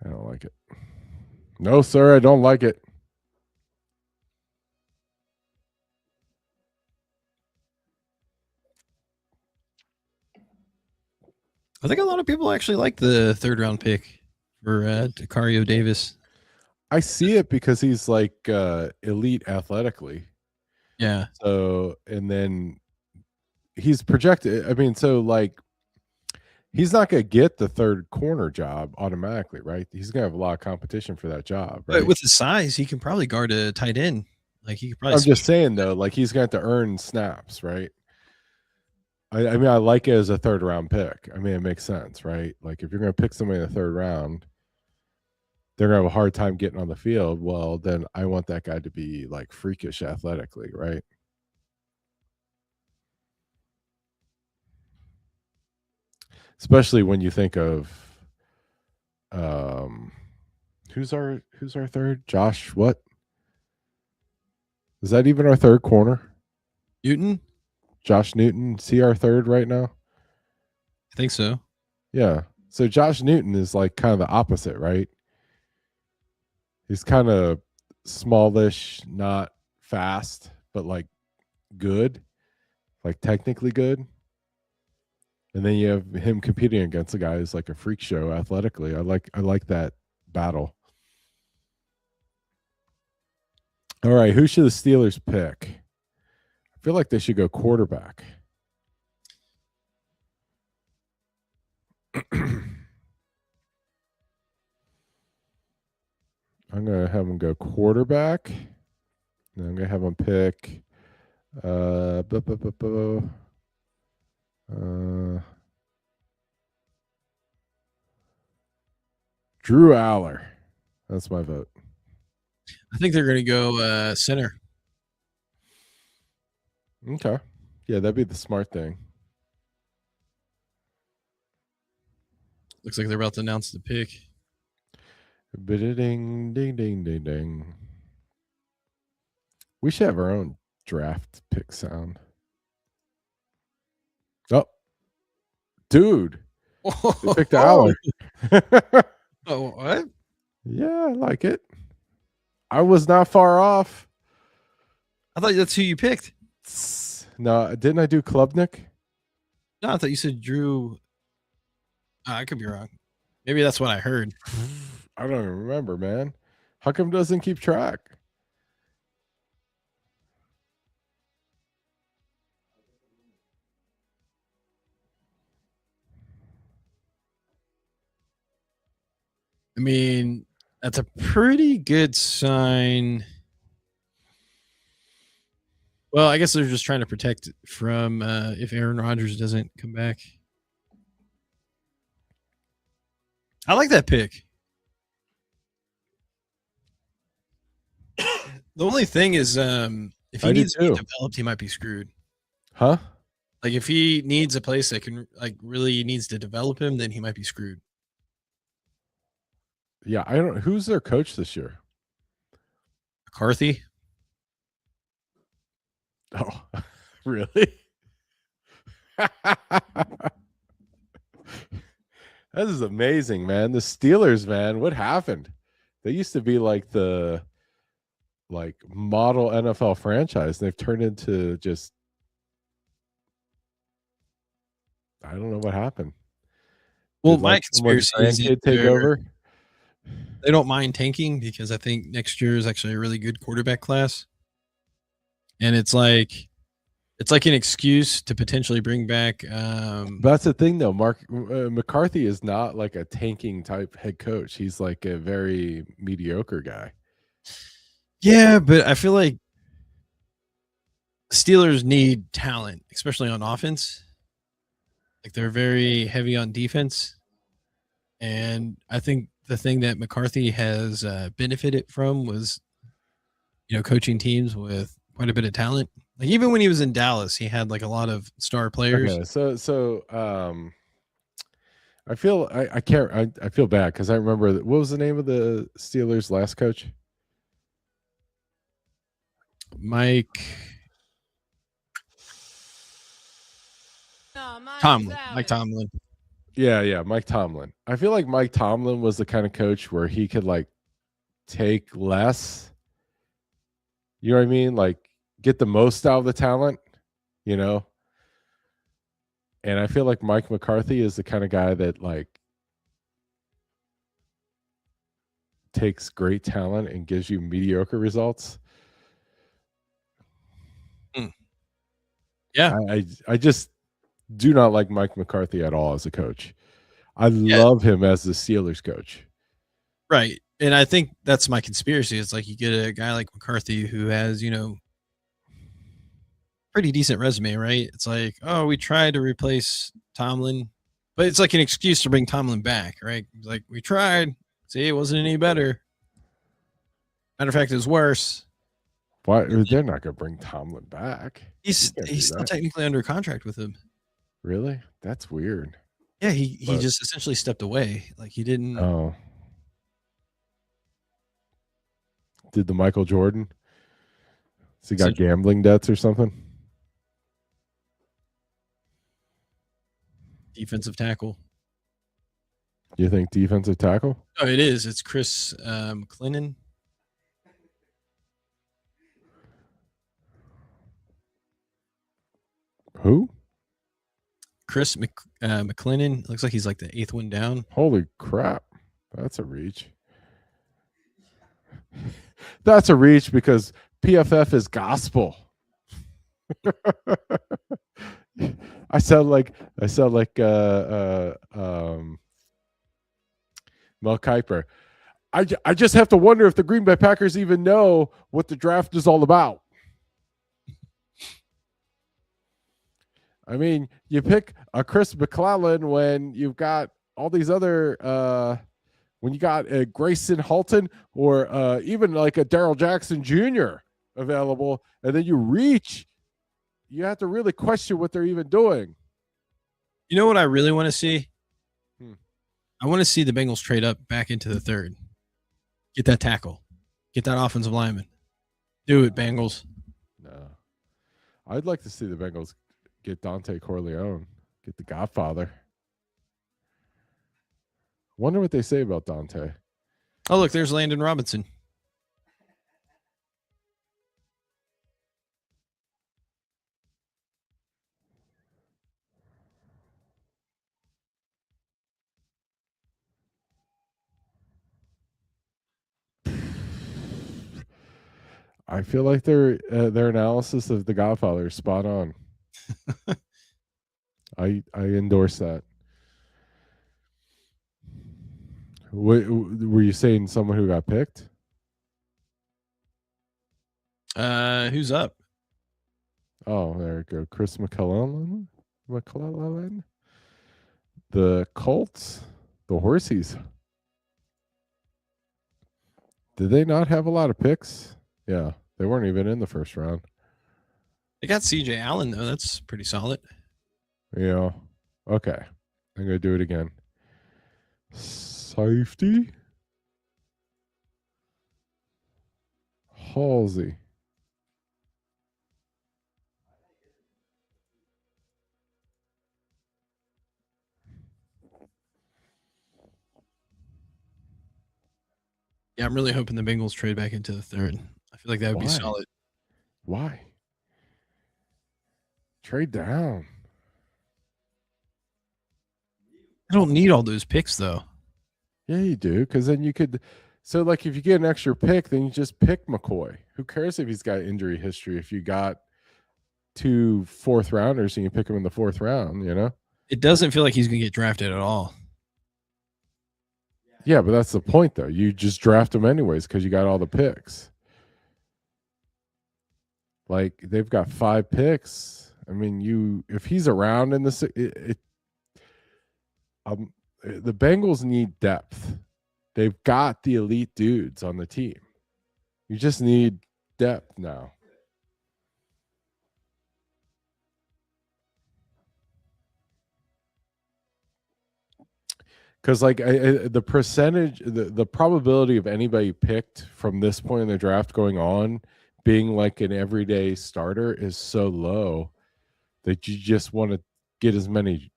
don't like it. No, sir, I don't like it. I think a lot of people actually like the 3rd round pick for Decario Davis. I see it because he's like elite athletically. Yeah. So, and then he's projected. I mean, so like he's not going to get the 3rd corner job automatically, right? He's going to have a lot of competition for that job, right? But with his size, he can probably guard a tight end. Like he could probably. I'm just saying though, like he's going to have to earn snaps, right? I mean, I like it as a 3rd round pick. I mean, it makes sense, right? Like if you're going to pick somebody in the 3rd round, they're going to have a hard time getting on the field. Well, then I want that guy to be like freakish athletically, right? Especially when you think of who's our 3rd? Josh, what? Is that even our 3rd corner? Newton? Josh Newton. See our 3rd right now? I think so. Yeah. So Josh Newton is like kind of the opposite, right? He's kind of smallish, not fast, but like good, like technically good. And then you have him competing against a guy who's like a freak show athletically. I like that battle. All right, who should the Steelers pick? I feel like they should go quarterback. I'm going to have him go quarterback. And I'm going to have him pick Drew Aller. That's my vote. I think they're going to go center. Okay. Yeah, that'd be the smart thing. Looks like they're about to announce the pick. Ding, ding, ding, ding, ding. We should have our own draft pick sound. Oh, dude. They picked Aller. Oh, what? Yeah, I like it. I was not far off. I thought that's who you picked. No, didn't I do Klubnik? No, I thought you said Drew. I could be wrong. Maybe that's what I heard. I don't even remember, man. How come it doesn't keep track? I mean, that's a pretty good sign. Well, I guess they're just trying to protect from if Aaron Rodgers doesn't come back. I like that pick. The only thing is, if he needs to be developed, he might be screwed. Huh? Like if he needs a place that can like really needs to develop him, then he might be screwed. Yeah, I don't. Who's their coach this year? McCarthy. Oh, really? That is amazing, man. The Steelers, man, what happened? They used to be like the model NFL franchise. They've turned into just I don't know what happened. Well, my conspiracy is take over. They don't mind tanking because I think next year is actually a really good quarterback class. And it's like an excuse to potentially bring back. That's the thing, though. McCarthy is not like a tanking type head coach. He's like a very mediocre guy. Yeah, but I feel like Steelers need talent, especially on offense. Like they're very heavy on defense. And I think the thing that McCarthy has benefited from was, coaching teams with quite a bit of talent. Like even when he was in Dallas, he had like a lot of star players. Okay, so I can't I feel bad because I remember what was the name of the Steelers' last coach? Mike Tomlin. Mike Tomlin. Yeah, Mike Tomlin. I feel like Mike Tomlin was the kind of coach where he could like take less. You know what I mean? Like get the most out of the talent, you know? And I feel like Mike McCarthy is the kind of guy that like takes great talent and gives you mediocre results. Yeah. I just do not like Mike McCarthy at all as a coach. I love him as the Steelers coach. Right. And I think that's my conspiracy. It's like you get a guy like McCarthy who has, pretty decent resume, right? It's like, oh, we tried to replace Tomlin, but it's like an excuse to bring Tomlin back, right? It's like we tried. See, it wasn't any better. Matter of fact, it was worse. Why they're not going to bring Tomlin back? He's still technically under contract with him. Really? That's weird. Yeah, he just essentially stepped away. Like he didn't. Oh. Did the Michael Jordan? Has he got gambling debts or something? Defensive tackle. You think defensive tackle? Oh, it is. It's Chris McClellan. Who? Chris McClellan. Looks like he's like the 8th one down. Holy crap. That's a reach. That's a reach because PFF is gospel. I sound like Mel Kiper. I just have to wonder if the Green Bay Packers even know what the draft is all about. I mean, you pick a Chris McClellan when you've got all these other when you got a Grayson Halton or even like a Darrell Jackson Jr. available, and then you reach, you have to really question what they're even doing. You know what I really want to see? I want to see the Bengals trade up back into the 3rd. Get that tackle. Get that offensive lineman. Do it, Bengals. No. I'd like to see the Bengals get Dante Corleone, get the Godfather. Wonder what they say about Dante. Oh, look, there's Landon Robinson. I feel like their analysis of the Godfather is spot on. I endorse that. Were you saying someone who got picked? Who's up? Oh, there we go. Chris McClellan. The Colts, the Horsies. Did they not have a lot of picks? Yeah, they weren't even in the first round. They got CJ Allen, though. That's pretty solid. Yeah. Okay. I'm going to do it again. Safety. Halsey. Yeah, I'm really hoping the Bengals trade back into the 3rd. I feel like that would be solid. Why? Trade down. I don't need all those picks, though. Yeah, you do, because then you could. So, like, if you get an extra pick, then you just pick McCoy. Who cares if he's got injury history? If you got 2 4th rounders and you pick him in the 4th round, you know? It doesn't feel like he's going to get drafted at all. Yeah, but that's the point, though. You just draft him anyways because you got all the picks. Like, they've got 5 picks. I mean, if he's around in the Bengals need depth. They've got the elite dudes on the team. You just need depth now. Because like the percentage, the probability of anybody picked from this point in the draft going on being like an everyday starter is so low that you just want to get as many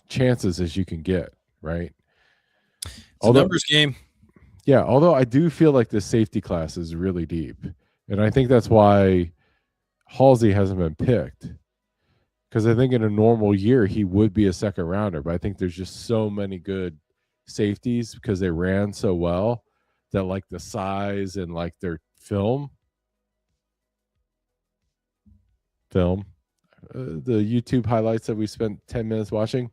chances as you can get, right? It's a numbers game. Yeah, although I do feel like the safety class is really deep, and I think that's why Halsey hasn't been picked. Because I think in a normal year he would be a second rounder, but I think there's just so many good safeties because they ran so well that like the size and like their film, the YouTube highlights that we spent 10 minutes watching,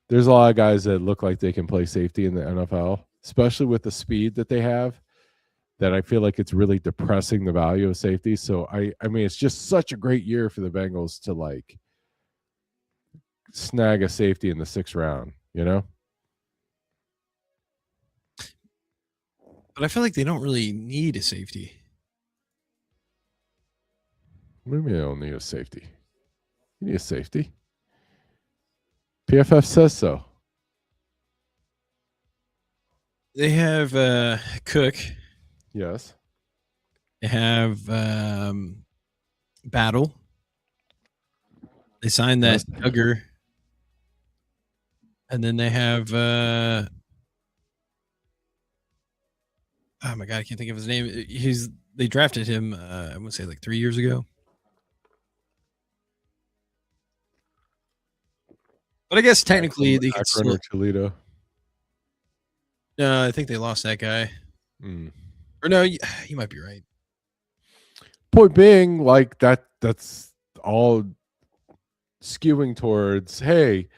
there's a lot of guys that look like they can play safety in the NFL, especially with the speed that they have, that I feel like it's really depressing the value of safety. So I mean, it's just such a great year for the Bengals to like snag a safety in the 6th round, you know? But I feel like they don't really need a safety. Maybe they don't need a safety. You need a safety. PFF says so. They have Cook. Yes. They have Battle. They signed that Duggar. And then they have oh my god, I can't think of his name. They drafted him I want to say like 3 years ago. But I guess technically they could still Toledo. No, I think they lost that guy. Mm. Or no, you might be right. Point being, like that's all skewing towards, hey,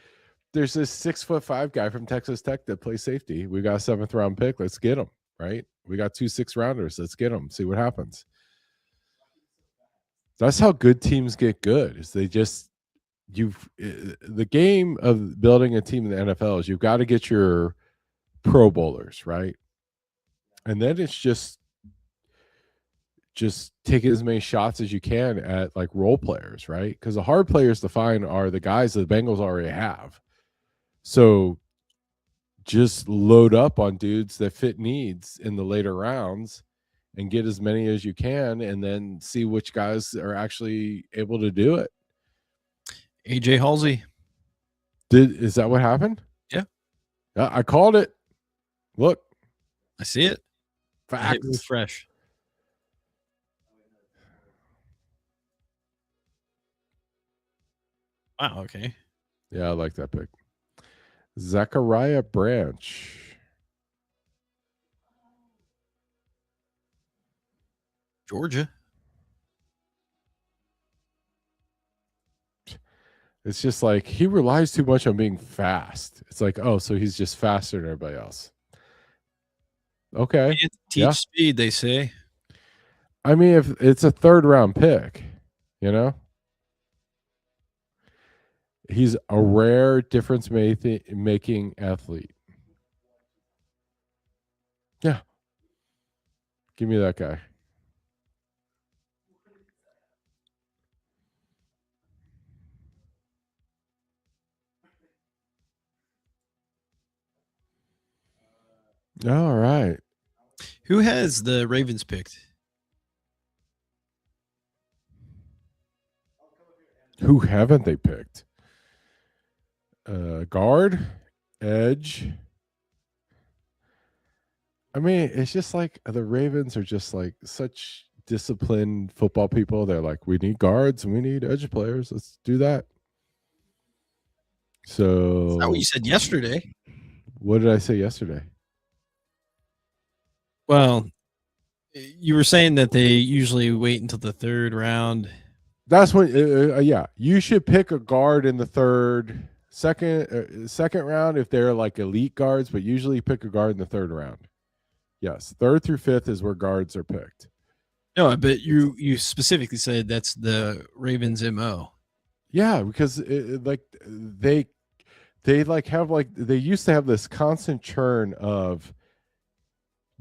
there's this 6'5" guy from Texas Tech that plays safety. We got a 7th round pick. Let's get him, right? We got 2 6 rounders. Let's get them. See what happens. That's how good teams get good. Is they just the game of building a team in the NFL is you've got to get your Pro Bowlers, right? And then it's just take as many shots as you can at like role players, right? Because the hard players to find are the guys that the Bengals already have. So just load up on dudes that fit needs in the later rounds and get as many as you can, and then see which guys are actually able to do it. AJ Halsey. Is that what happened? Yeah. I called it. Look. I see it. Facts. Refresh. Wow, okay. Yeah, I like that pick. Zachariah Branch. Georgia. It's just like he relies too much on being fast. It's like, oh, so he's just faster than everybody else. Okay. Teach speed, they say. I mean, if it's a 3rd round pick, you know? He's a rare difference making athlete. Yeah. Give me that guy. All right. Who has the Ravens picked? Who haven't they picked? Guard, edge. I mean, it's just like the Ravens are just like such disciplined football people. They're like, we need guards and we need edge players. Let's do that. So that's not what you said yesterday. What did I say yesterday? Well, you were saying that they usually wait until the 3rd round. That's when, yeah, you should pick a guard in the second round if they're like elite guards, but usually pick a guard in the 3rd round. Yes, 3rd through 5th is where guards are picked. No, but you specifically said that's the Ravens' MO. Yeah, because they like have like they used to have this constant churn of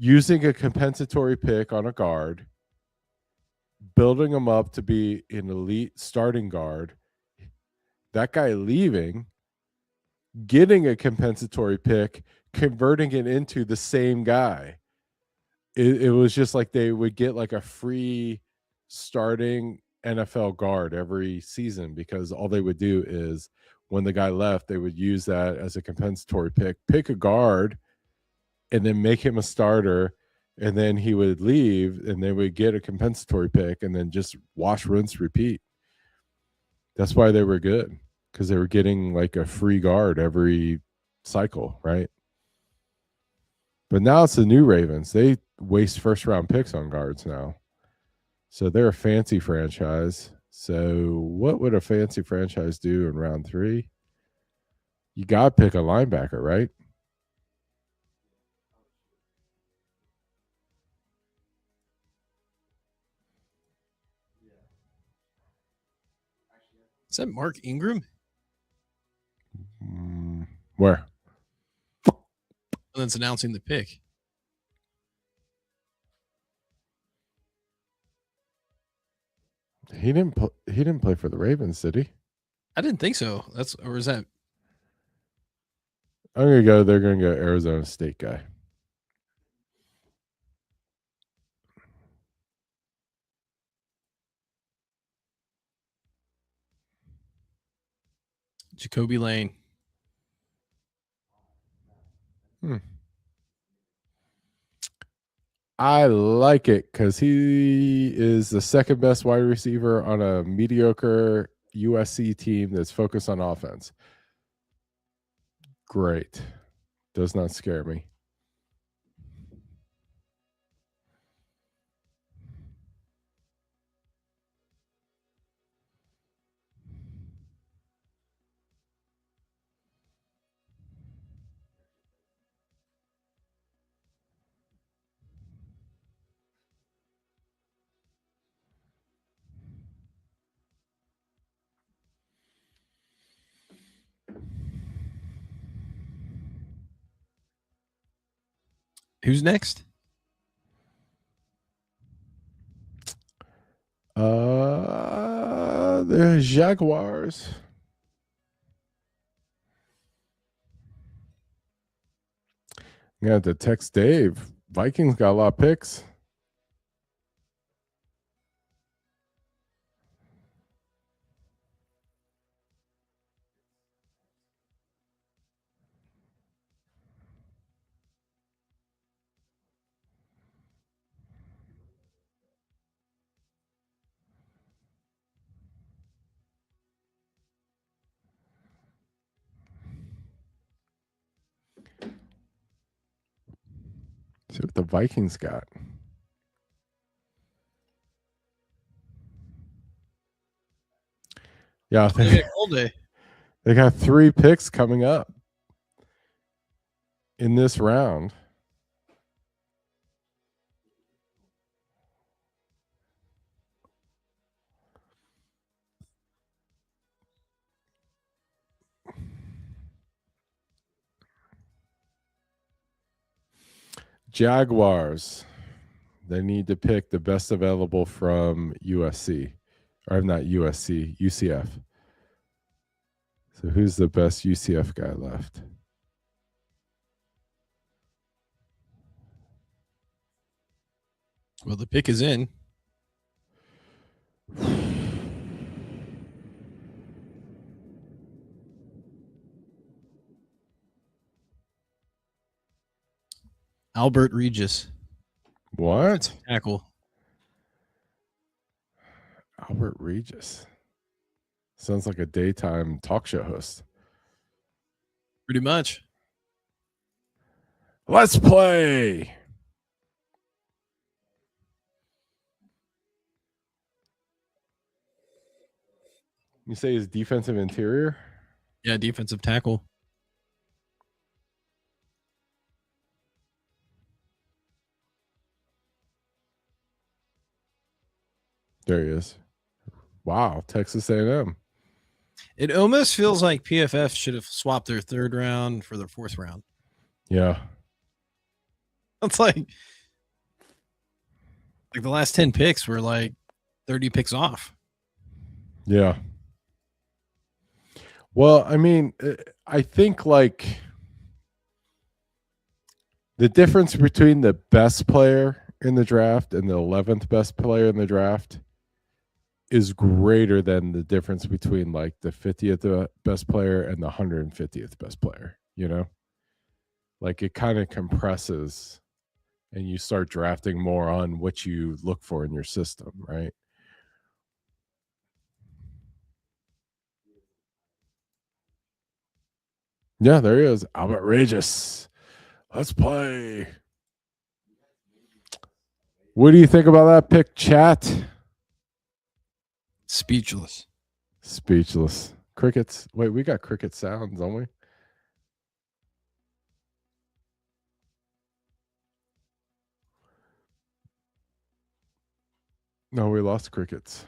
using a compensatory pick on a guard, building them up to be an elite starting guard, that guy leaving, getting a compensatory pick, converting it into the same guy. It was just like they would get like a free starting NFL guard every season, because all they would do is when the guy left, they would use that as a compensatory pick a guard, and then make him a starter, and then he would leave, and they would get a compensatory pick, and then just wash, rinse, repeat. That's why they were good, because they were getting like a free guard every cycle, right? But now it's the new Ravens. They waste first round picks on guards now. So they're a fancy franchise. So what would a fancy franchise do in round 3? You got to pick a linebacker, right? Is that Mark Ingram? Where? That's announcing the pick. He didn't play for the Ravens, did he? I didn't think so. Or is that? I'm gonna go. They're gonna go Arizona State guy. Jacoby Lane. I like it because he is the second best wide receiver on a mediocre USC team that's focused on offense. Great. Does not scare me. Who's next? The Jaguars. I'm gonna have to text Dave. Vikings got a lot of picks. See what the Vikings got. Yeah, they got 3 picks coming up in this round. Jaguars. They need to pick the best available from USC. Or not USC, UCF. So who's the best UCF guy left? Well, the pick is in. Albert Regis. What? Tackle. Albert Regis. Sounds like a daytime talk show host. Pretty much. Let's play. You say his defensive interior? Yeah, defensive tackle. There he is. Wow, Texas A&M. It almost feels like PFF should have swapped their 3rd round for their 4th round. Yeah. It's like the last 10 picks were like 30 picks off. Yeah. Well, I mean, I think like the difference between the best player in the draft and the 11th best player in the draft is greater than the difference between like the 50th best player and the 150th best player, you know? Like it kind of compresses and you start drafting more on what you look for in your system, right? Yeah, there he is. Albert Regis. Let's play. What do you think about that pick, chat? Speechless. Speechless. Crickets. Wait, we got cricket sounds, don't we? No, we lost crickets.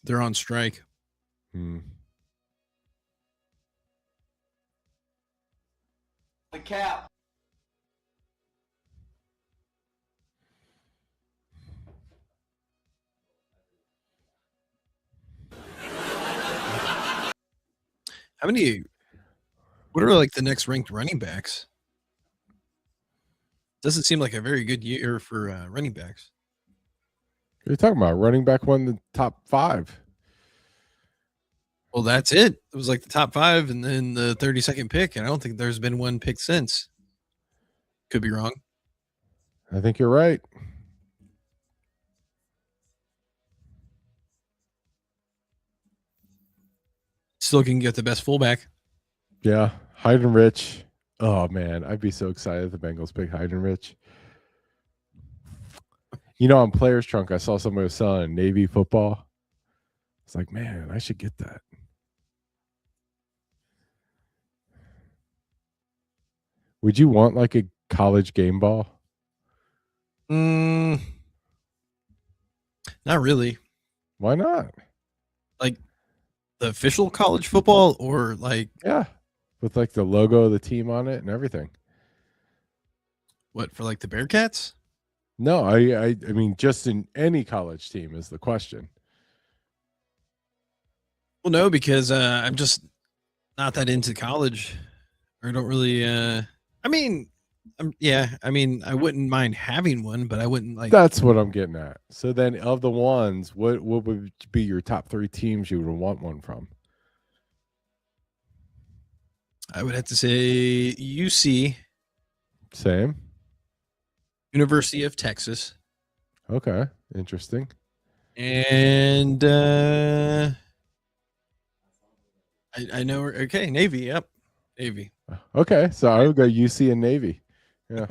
They're on strike. The cap. How many? What are like the next ranked running backs? Doesn't seem like a very good year for running backs. What are you talking about? Running back won the top 5. Well, that's it. It was like the top 5 and then the 32nd pick. And I don't think there's been one pick since. Could be wrong. I think you're right. Still can get the best fullback. Yeah. Heidenrich. Oh, man. I'd be so excited if the Bengals pick Heidenrich. You know, on Players Trunk, I saw somebody was selling Navy football. It's like, man, I should get that. Would you want like a college game ball? Not really. Why not? Like the official college football or like Yeah. With like the logo of the team on it and everything. what, for like the Bearcats? No, I mean just in any college team is the question. Well, no, because I'm just not that into college. Or I don't really I mean, I wouldn't mind having one, but I wouldn't like. That's what I'm getting at. So then of the ones, what would be your top 3 teams you would want one from? I would have to say UC, Same. University of Texas, Okay. Interesting. and I know. Okay, Navy. Yep, Navy. Okay. So I would go UC and Navy. Yeah.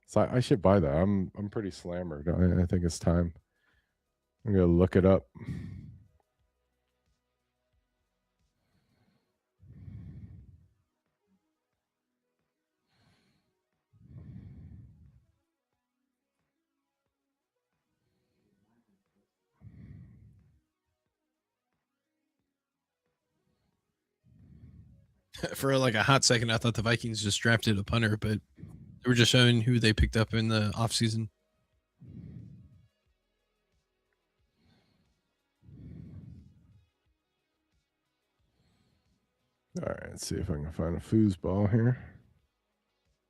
So I should buy that. I'm pretty slammered. I think it's time. I'm gonna look it up. For like a hot second, I thought the Vikings just drafted a punter, but they were just showing who they picked up in the offseason. All right, let's see if I can find a foosball here.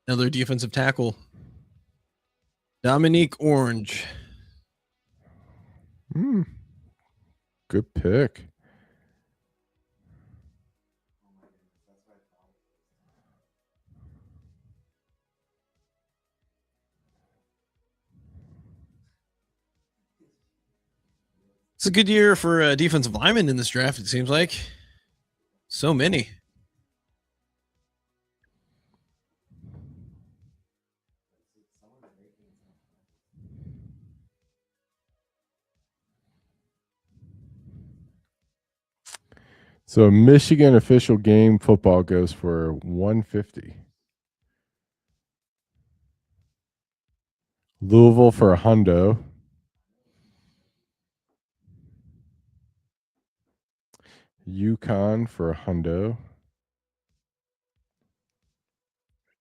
Another defensive tackle, Dominique Orange. Good pick. It's a good year for defensive linemen in this draft, it seems like. So many. So Michigan official game football goes for $150. Louisville for $100. UConn for $100.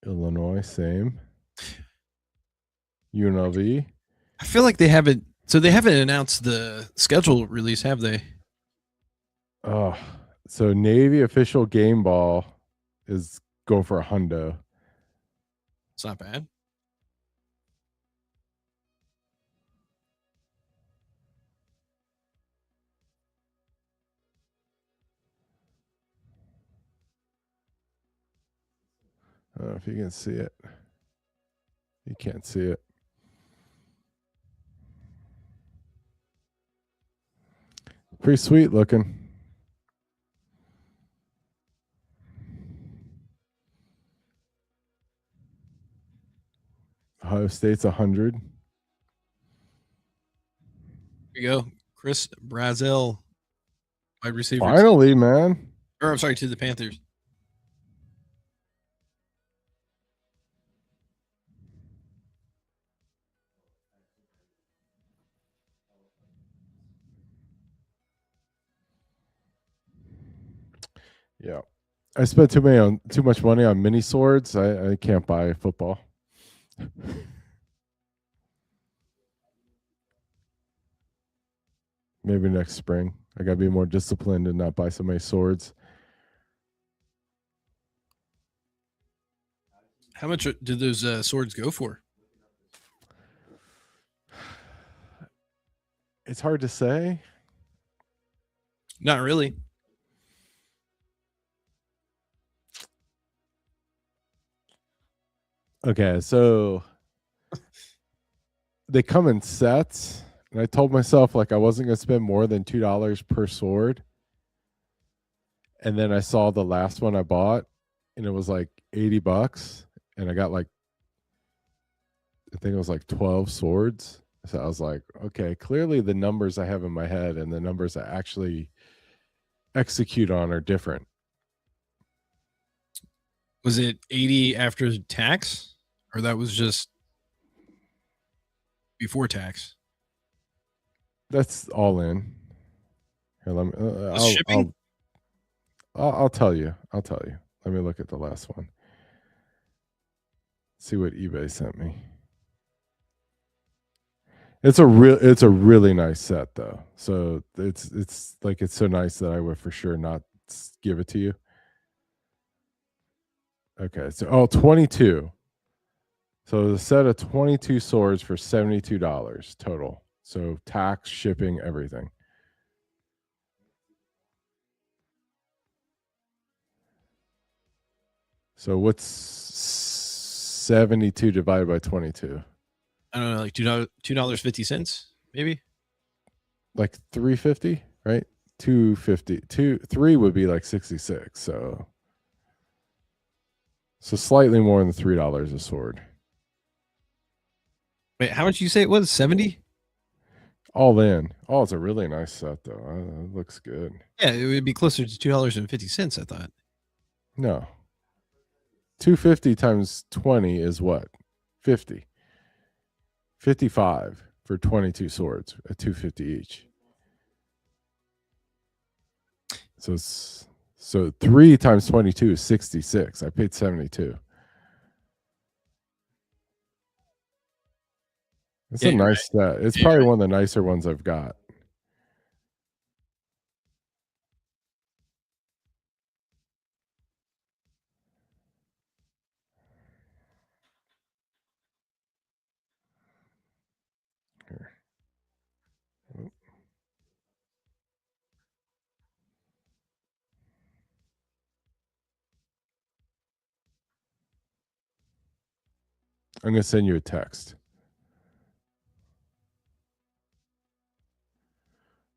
Illinois, same. UNLV. I feel like they haven't. So they haven't announced the schedule release, have they? Oh, So Navy official game ball is go for a hundo. It's not bad. I don't know if you can see it. You can't see it. Pretty sweet looking. Ohio State's 100. Here you go. Chris Brazil, wide receiver. Finally, man. Or I'm sorry, to the Panthers. Yeah. I spent too much money on mini swords. I can't buy a football. Maybe next spring. I gotta be more disciplined and not buy so many swords. How much did those swords go for? It's hard to say. Not really. Okay, so they come in sets, and I told myself like I wasn't gonna spend more than $2 per sword. And then I saw the last one I bought, and it was like $80, and I got like I think it was like 12 swords. So I was like, okay, clearly the numbers I have in my head and the numbers I actually execute on are different. Was it 80 after tax, or that was just before tax? That's all in. Here, let me. Shipping? I'll tell you. I'll tell you. Let me look at the last one. See what eBay sent me. It's a really nice set though. So it's like it's so nice that I would for sure not give it to you. Okay, so 22. So the set of 22 swords for $72 total. So tax, shipping, everything. So what's 72 divided by 22? I don't know, like $2.50, maybe. Like 350, right? 250. 3 would be like 66. So slightly more than $3 a sword. Wait, how much did you say it was? 70? All in. Oh, it's a really nice set though. It looks good. Yeah, it would be closer to $2.50, I thought. No. 250 times 20 is what? 50. 55 for 22 swords at 250 each. So 3 times 22 is 66. I paid 72. It's a nice set. It's probably one of the nicer ones I've got. Here. I'm going to send you a text.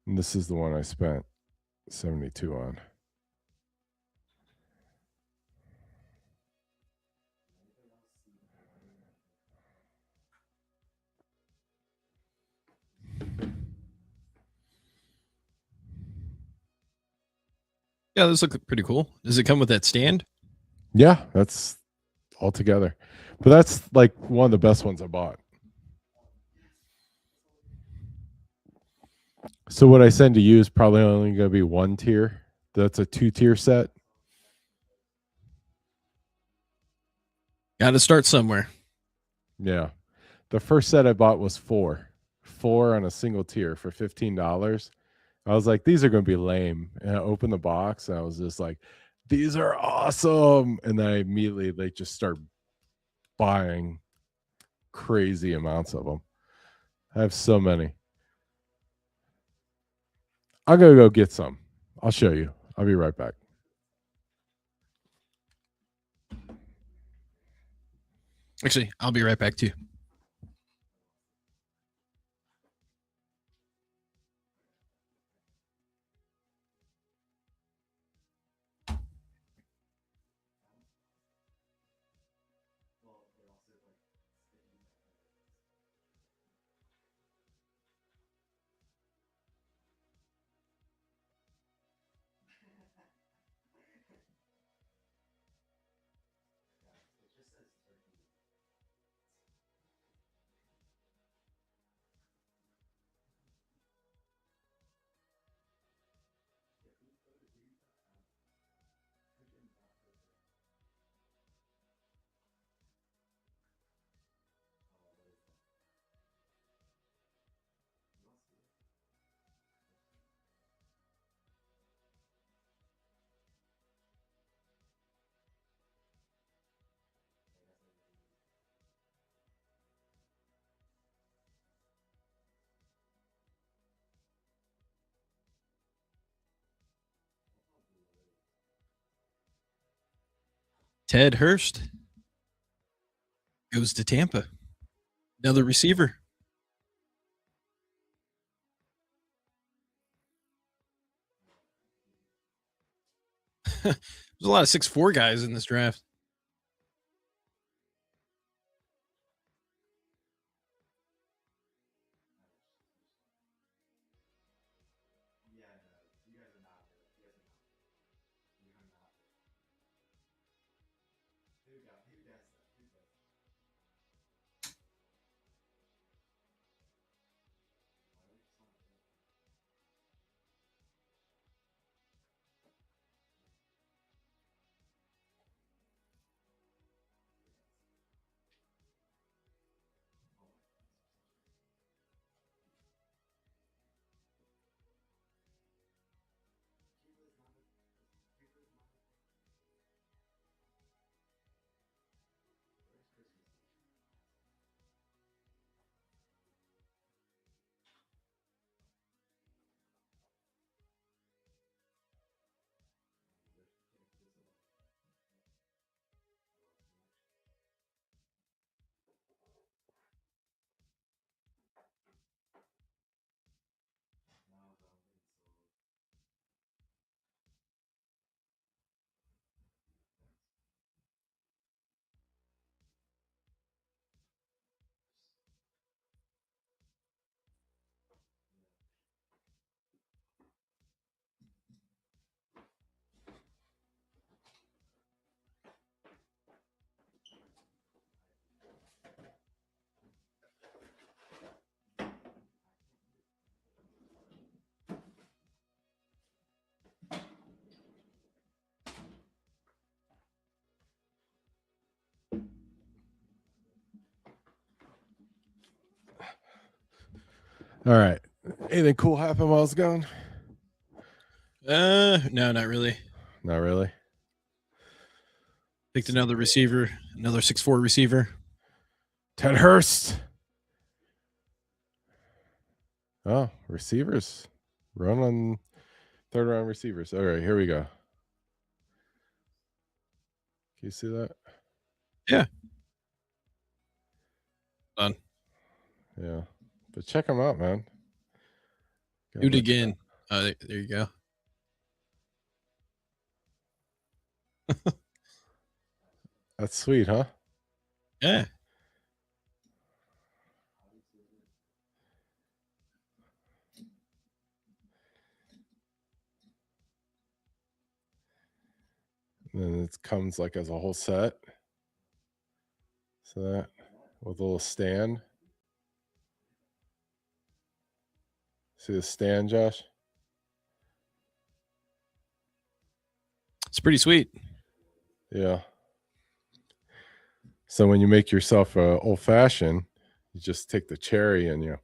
And this is the one I spent 72 on. Yeah, those look pretty cool. Does it come with that stand? Yeah, that's all together. But that's like one of the best ones I bought. So what I send to you is probably only going to be one tier. That's a 2-tier set. Got to start somewhere. Yeah. The first set I bought was 4 on a single tier for $15. I was like, these are going to be lame. And I opened the box and I was just like, these are awesome. And then I immediately just start buying crazy amounts of them. I have so many. I'm going to go get some. I'll show you. I'll be right back. Actually, I'll be right back too. Ted Hurst goes to Tampa. Another receiver. There's a lot of 6'4" guys in this draft. All right. Anything cool happened while I was gone? No, not really. Not really. Picked another receiver, another 6'4" receiver. Ted Hurst. Oh, receivers. Run on third round receivers. All right, here we go. Can you see that? Yeah. Done. Yeah. But check them out, man. Do it again. There you go. That's sweet, huh? Yeah. And then it comes like as a whole set. So that with a little stand. See the stand, Josh? It's pretty sweet. Yeah. So when you make yourself a old fashioned, you just take the cherry and you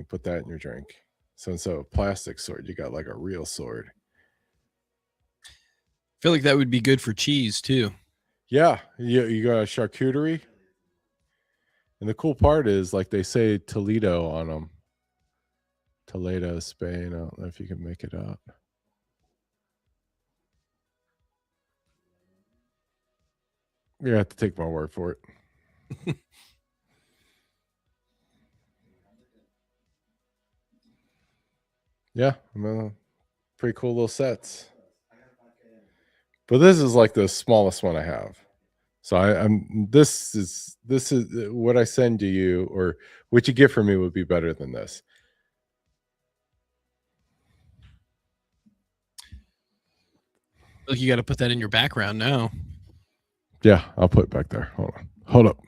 put that in your drink. So instead of a plastic sword, you got like a real sword. I feel like that would be good for cheese too. Yeah, you got a charcuterie. And the cool part is, like, they say Toledo on them. Toledo, Spain. I don't know if you can make it up. You have to take my word for it. Yeah, pretty cool little sets. But this is like the smallest one I have. So I'm this is what I send to you, or what you get from me would be better than this. Like you got to put that in your background now. Yeah, I'll put it back there. Hold up.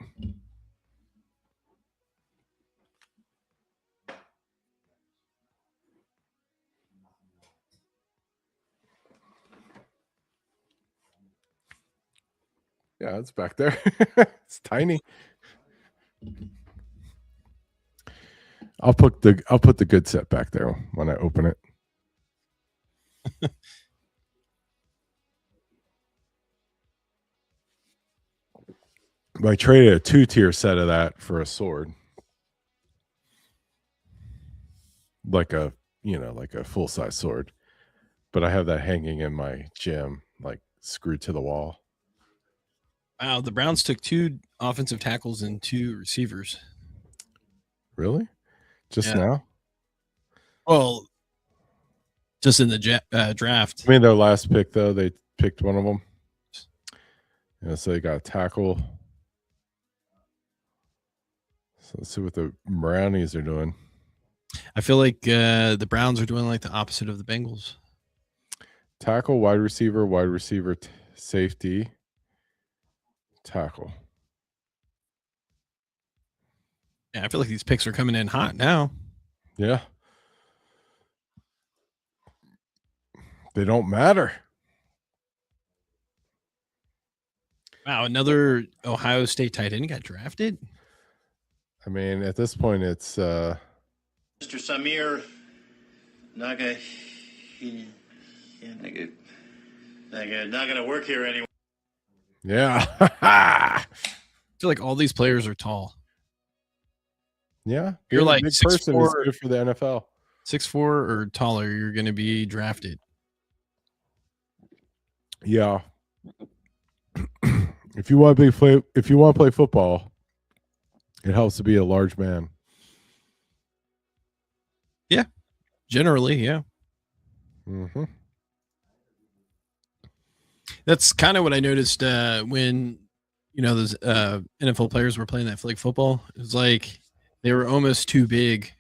Yeah, it's back there. It's tiny. I'll put the good set back there when I open it. I traded a 2-tier set of that for a sword. Like a full-size sword. But I have that hanging in my gym, like screwed to the wall. Wow, the Browns took 2 offensive tackles and 2 receivers. Really? Just Yeah. now? Well, just in the draft. I mean, their last pick, though, they picked one of them. Yeah, so they got a tackle. So let's see what the Brownies are doing. I feel like the Browns are doing like the opposite of the Bengals. Tackle, wide receiver, safety, tackle. Yeah, I feel like these picks are coming in hot now. Yeah. They don't matter. Wow, another Ohio State tight end got drafted. I mean, at this point, it's Mr. Samir Naga. Not gonna work here anymore. Yeah. I feel like all these players are tall. Yeah. You're like a big 6'4" person is good for the NFL. 6'4" or taller, you're going to be drafted. Yeah. If you want to play football, it helps to be a large man. Yeah. Generally, yeah. Mm-hmm. That's kind of what I noticed when those NFL players were playing that flag football. It was like they were almost too big.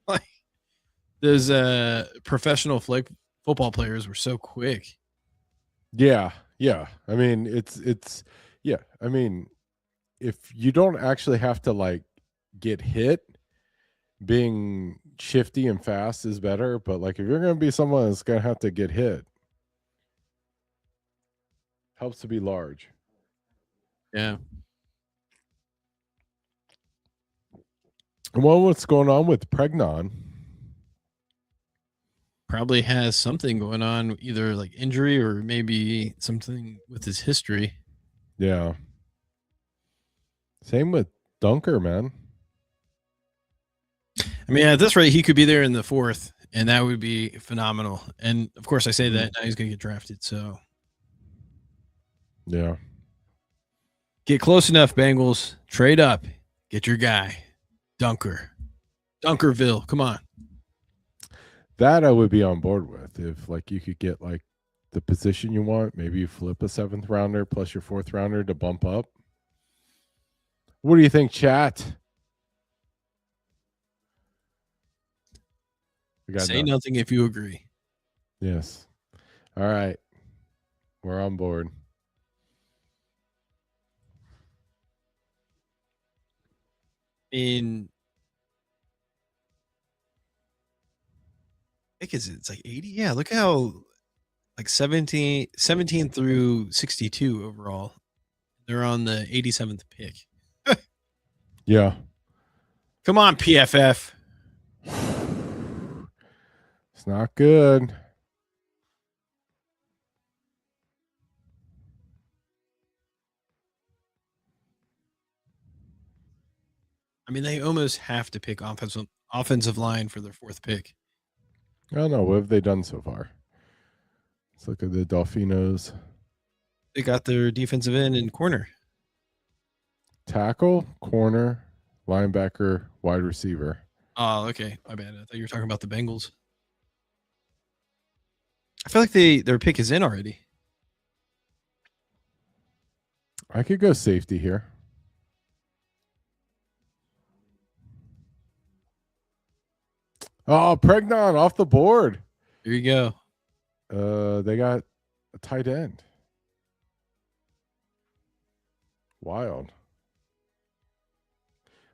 Like those professional flag football players were so quick. Yeah. I mean, it's yeah. I mean, if you don't actually have to like get hit, being shifty and fast is better. But like if you're going to be someone that's going to have to get hit, helps to be large. Yeah. Well, what's going on with Pregnon? Probably has something going on, either like injury or maybe something with his history. Yeah. Same with Dunker, man. I mean, at this rate, he could be there in the 4th, and that would be phenomenal. And of course, I say that now he's going to get drafted. So, yeah, get close enough, Bengals. Trade up, get your guy, Dunkerville. Come on. That I would be on board with if like you could get like the position you want. Maybe you flip a 7th rounder plus your 4th rounder to bump up. What do you think, chat? Say nothing if you agree. Yes. All right. We're on board. I think it's like 80. Yeah, look how like 17 through 62 overall. They're on the 87th pick. Yeah. Come on, PFF. It's not good. I mean, they almost have to pick offensive line for their fourth pick. I don't know. What have they done so far? Let's look at the Dolphinos. They got their defensive end and corner. Tackle, corner, linebacker, wide receiver. Oh, okay. My bad. I thought you were talking about the Bengals. I feel like their pick is in already. I could go safety here. Oh, Pregnon off the board. Here you go. They got a tight end. Wild.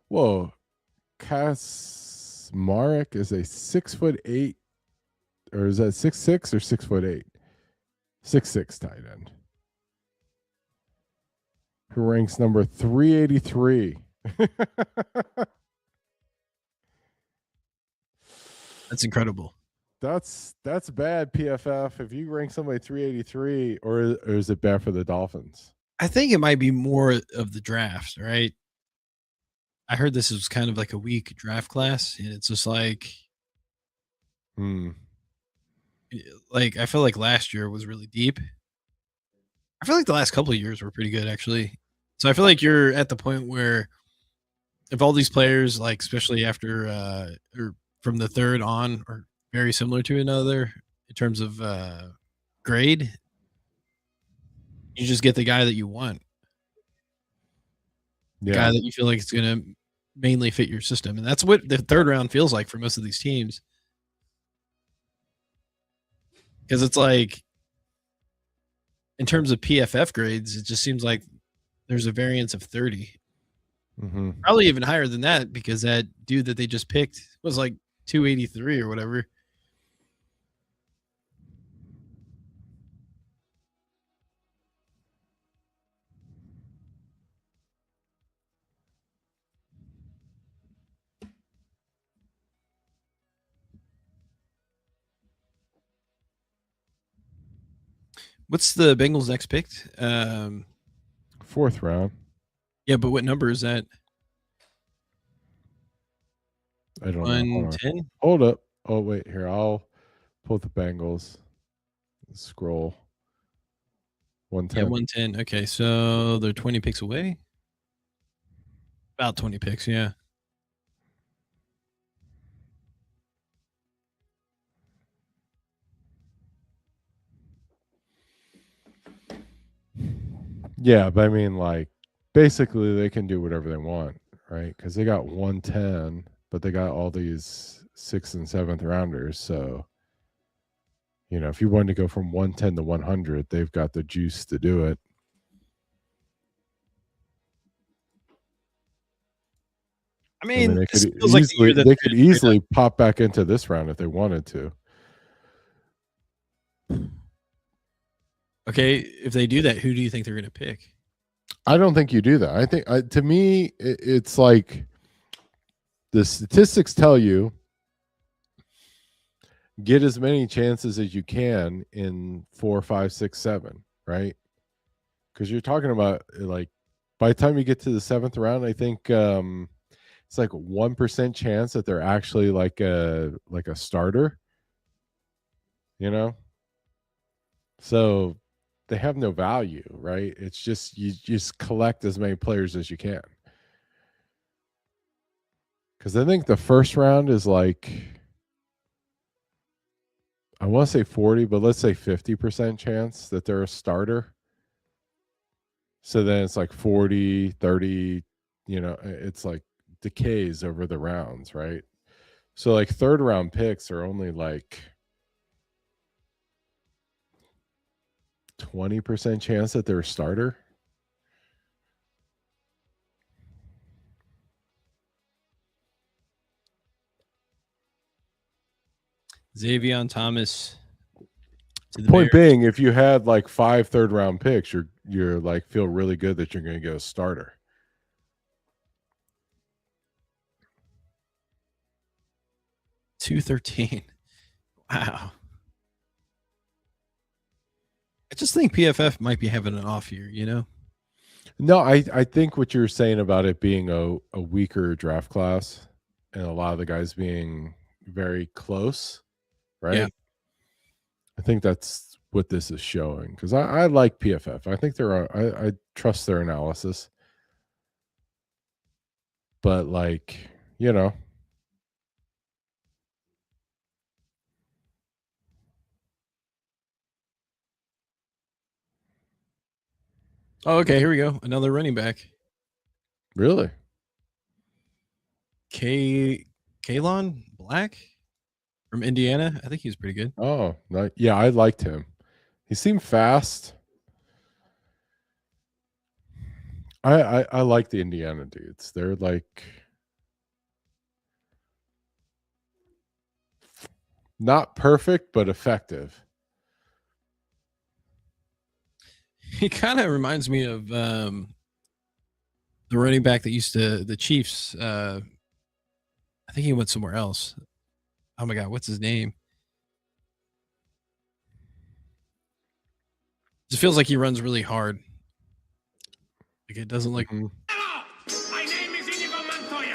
Whoa. Kasmarek is a 6'8", or is that 6'6" or 6'8"? 6'6" tight end. Who ranks number 383. That's incredible. That's bad, PFF. If you rank somebody 383, or is it bad for the Dolphins? I think it might be more of the draft, right? I heard this was kind of like a weak draft class, and it's just like I feel like last year was really deep. I feel like the last couple of years were pretty good, actually. So I feel like you're at the point where if all these players, like especially after or from the third on, are very similar to another in terms of grade, you just get the guy that you want. Yeah. Guy that you feel like is going to mainly fit your system. And that's what the third round feels like for most of these teams. Because it's like, in terms of PFF grades, it just seems like there's a variance of 30. Mm-hmm. Probably even higher than that, because that dude that they just picked was like 283 or whatever. What's the Bengals' next pick? Fourth round. Yeah, but what number is that? I don't know. 110? Hold up. Oh, wait. Here, I'll pull the Bengals. Scroll. 110. Yeah, 110. Okay, so they're 20 picks away. About 20 picks, yeah. Yeah, but I mean, like, basically they can do whatever they want, right? Because they got 110, but they got all these 6th and 7th rounders. So, you know, if you wanted to go from 110 to 100, they've got the juice to do it. I mean, they could easily pop back into this round if they wanted to. Okay, if they do that, who do you think they're going to pick? I don't think you do that. I think, to me, it's like the statistics tell you get as many chances as you can in 4, 5, 6, 7, right? Because you're talking about, like, by the time you get to the 7th round, I think it's like 1% chance that they're actually like a starter, you know? So they have no value, right? It's just you just collect as many players as you can. Because I think the first round is like, I want to say 40, but let's say 50% chance that they're a starter. So then it's like 40, 30, you know, it's like decays over the rounds, right? So like third round picks are only like 20% chance that they're a starter. Xavier Thomas. Point being, if you had like 5 third round picks, you're like feel really good that you're going to go starter. $213. Wow. I just think PFF might be having an off year, you know? No, I think what you're saying about it being a weaker draft class and a lot of the guys being very close, right? Yeah. I think that's what this is showing because I like PFF. I think I trust their analysis, but like you know, Oh, okay. Here we go. Another running back. really, Kalon Black from Indiana. I think he's pretty good. oh yeah, I liked him. He seemed fast. I like the Indiana dudes. They're like not perfect but effective. He kind of reminds me of the running back that used to the Chiefs. I think he went somewhere else. Oh my god, what's his name? Just feels like he runs really hard. Like it doesn't look Mhm. My name is Inigo Montoya.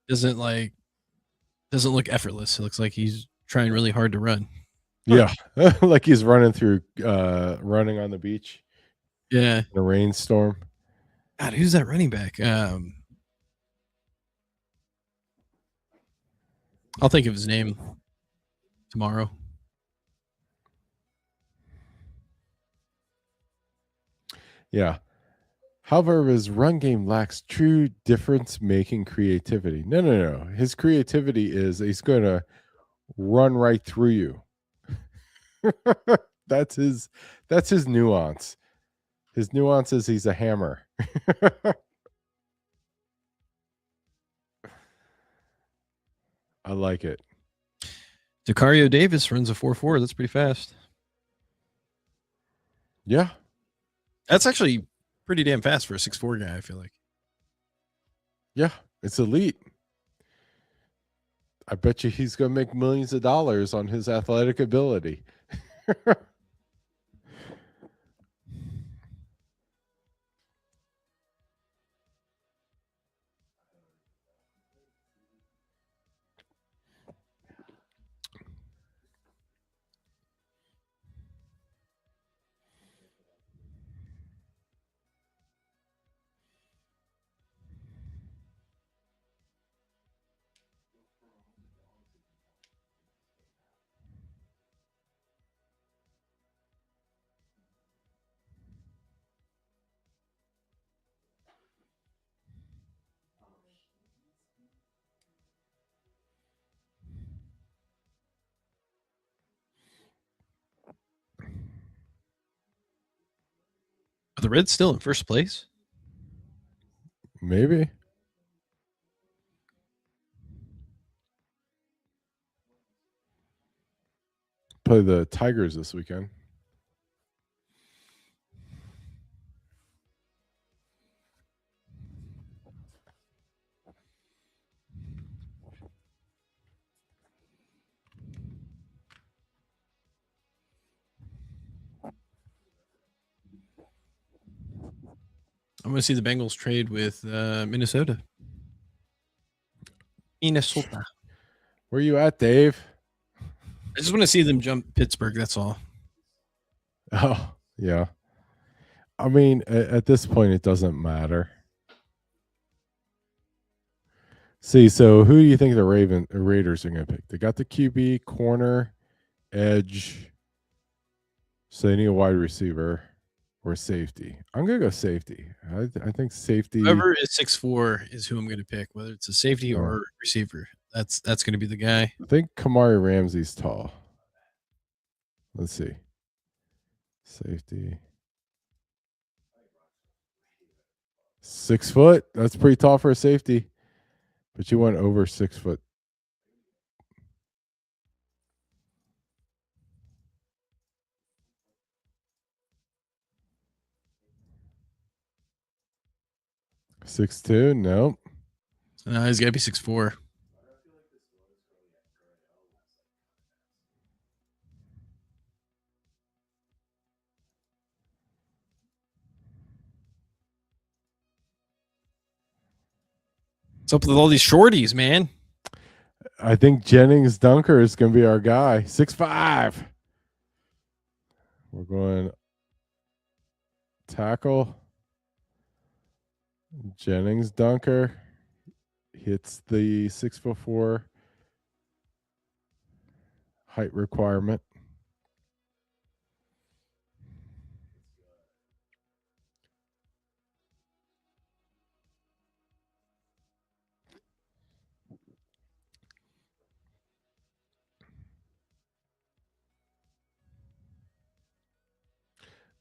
doesn't look effortless. It looks like he's trying really hard to run. Yeah, like he's running running on the beach Yeah. in a rainstorm. God, who's that running back? I'll think of his name tomorrow. Yeah. However, his run game lacks true difference-making creativity. No. His creativity is he's going to run right through you. that's his nuance. His nuance is he's a hammer. I like it. Decario Davis runs a 4.4. That's pretty fast. Yeah. That's actually pretty damn fast for a 6'4" guy, I feel like. Yeah. It's elite. I bet you he's going to make millions of dollars on his athletic ability. Are the Reds still in first place? Maybe. Play the Tigers this weekend. I'm going to see the Bengals trade with Minnesota. Minnesota. Where you at, Dave? I just want to see them jump Pittsburgh. That's all. Oh, yeah. I mean, at this point, it doesn't matter. See, so who do you think the Raiders are going to pick? They got the QB, corner, edge. So they need a wide receiver or safety. I'm going to go safety. I think safety. Whoever is 6'4" is who I'm going to pick, whether it's a safety or receiver. That's going to be the guy. I think Kamari Ramsey's tall. Let's see. Safety. 6 foot. That's pretty tall for a safety. But you went over 6 foot. Six two? Nope. He's got to be 6'4". What's up with all these shorties, man? I think Jennings Dunker is going to be our guy. 6'5". We're going tackle. Jennings Dunker hits the 6'4" height requirement.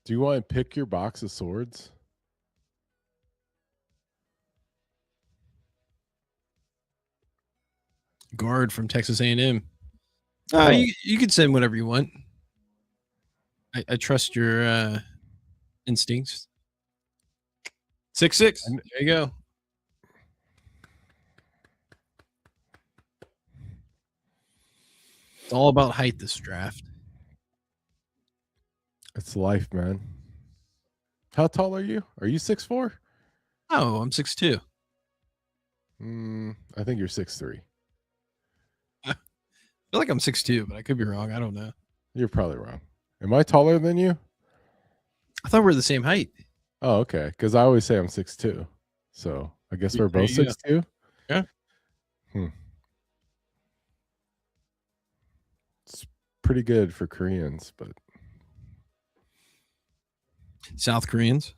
Do you want to pick your box of swords? Guard from Texas A&M. Oh. You can send whatever you want. I trust your instincts. 6'6". There you go. It's all about height this draft. It's life, man. How tall are you? Are you 6'4"? Oh, I'm 6'2". I think you're 6'3". I feel like I'm 6'2", but I could be wrong. I don't know. You're probably wrong. Am I taller than you? I thought we were the same height. Oh, okay. Because I always say I'm 6'2". So I guess we're both 6'2". Yeah. It's pretty good for Koreans, but South Koreans.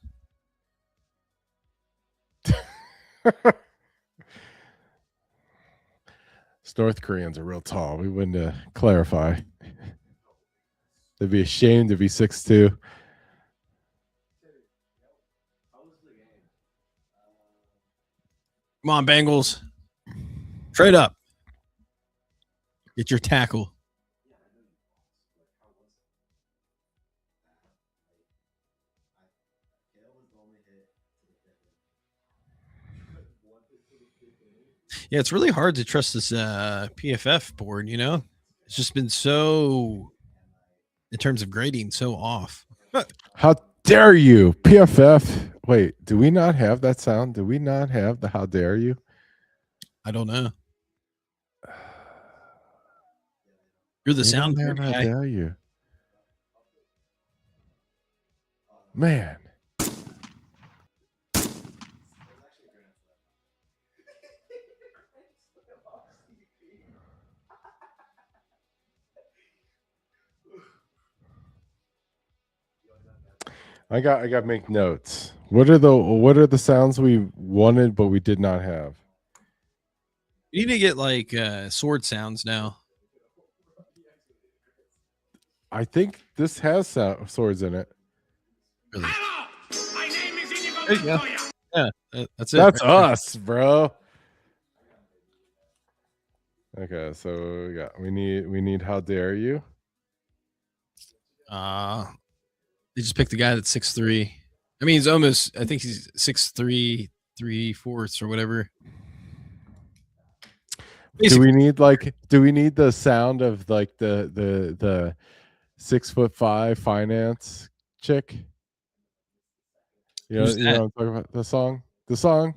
North Koreans are real tall. We wouldn't clarify. They'd be ashamed to be 6'2". Come on, Bengals. Trade up. Get your tackle. Yeah, it's really hard to trust this PFF board, you know? It's just been so, in terms of grading, so off. How dare you? PFF. Wait, do we not have that sound? Do we not have the how dare you? I don't know. You're the sound Man, how guy. dare you? Man. I got to make notes. What are the sounds we wanted but we did not have? You need to get like sword sounds now. I think this has swords in it. Really? Hello, my name is Inigo There you go. Montoya. Yeah, that's it. That's right there. us, bro. Okay, so we need how dare you? They just picked the guy that's 6'3". I mean, he's almost. I think he's 6'3", 3/4 or whatever. Do we need the sound of like the 6'5" finance chick? You know, Who's you know that? what I'm talking about? The song.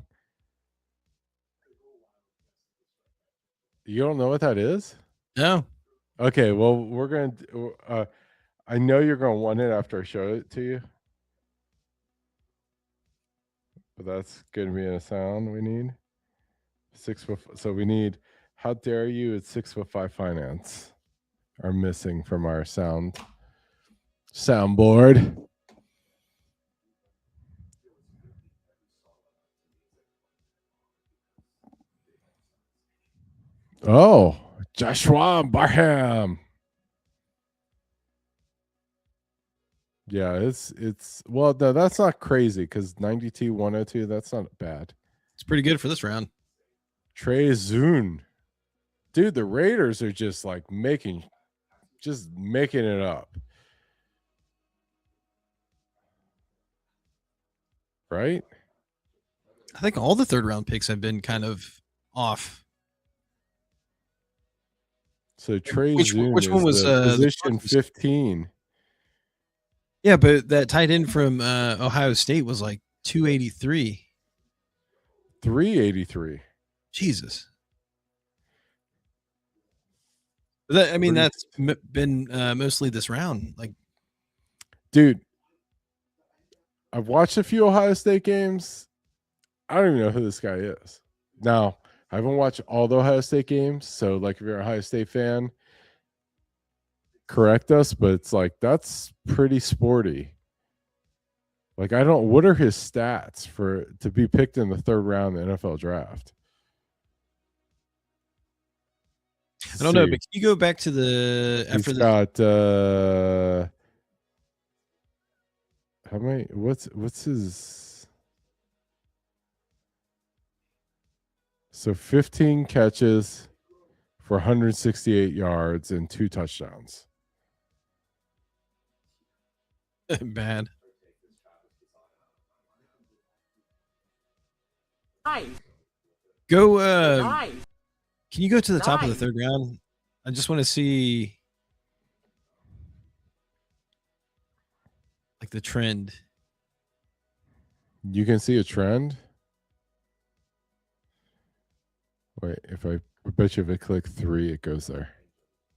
You don't know what that is? No. Okay, well we're gonna. I know you're gonna want it after I show it to you, but that's gonna be a sound we need. 6 foot. So we need. How dare you? It's 6'5" finance. Are missing from our soundboard. Oh, Joshua Barham. Yeah, it's well, no, that's not crazy because 92-102, that's not bad. It's pretty good for this round. Trey Zune. Dude, the Raiders are just like making it up. Right? I think all the third round picks have been kind of off. So Trey Which one was position 15? Yeah, but that tight end from Ohio State was like 283. 383. Jesus. I mean, that's been mostly this round. Like, dude, I've watched a few Ohio State games. I don't even know who this guy is. Now, I haven't watched all the Ohio State games, so like if you're a Ohio State fan, correct us, but it's like that's pretty sporty. Like I don't what are his stats for to be picked in the third round of the NFL draft? I don't know, but can you go back to the after He's the got how many what's his so 15 catches for 168 yards and 2 touchdowns. bad? Go can you go to the top of the third round? I just want to see like the trend. You can see a trend. Wait, I bet you if I click 3, it goes there.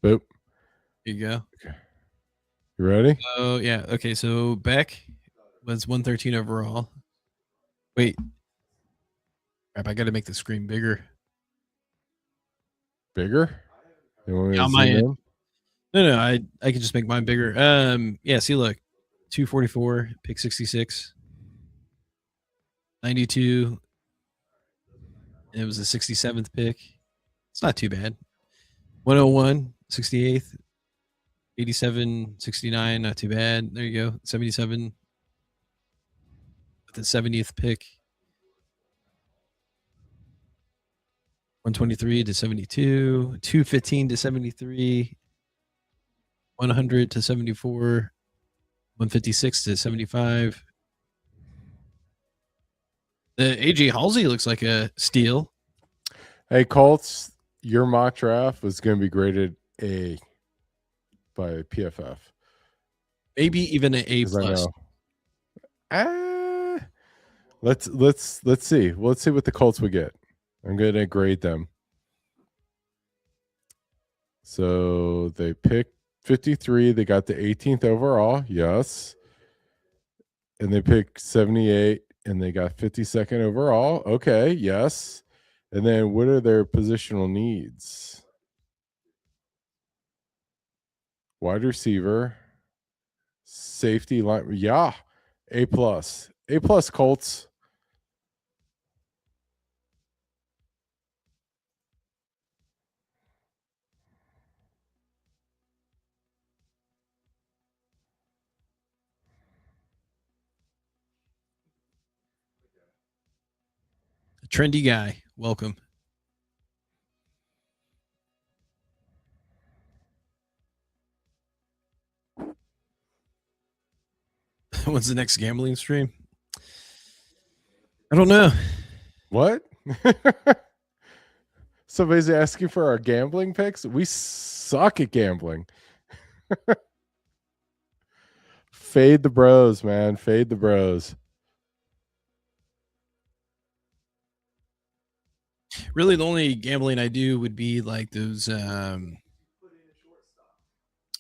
Boop. Here you go. Okay. You ready? Oh yeah. Okay, so Beck was 113 overall. Wait. Crap, I gotta make the screen bigger. Bigger? You want me Yeah, to my zoom end. in? No, I can just make mine bigger. Yeah, see, look, 244, pick 66, 92. And it was the 67th pick. It's not too bad. 101, 68th, 87, 69, not too bad. There you go. 77 with the 70th pick. 123 to 72, 215 to 73, 100 to 74, 156 to 75. The AJ Halsey looks like a steal. Hey, Colts, your mock draft was going to be graded A by PFF. Maybe even an A 'Cause I plus. know. Let's see. Let's see what the Colts would get. I'm going to grade them. So they picked 53. They got the 18th overall. Yes. And they picked 78 and they got 52nd overall. Okay. Yes. And then what are their positional needs? Wide receiver, safety line. Yeah. A plus. A plus Colts. A trendy guy. Welcome. When's the next gambling stream? I don't know. What? Somebody's asking for our gambling picks. We suck at gambling. Fade the bros, man. Fade the bros. Really, the only gambling I do would be like those.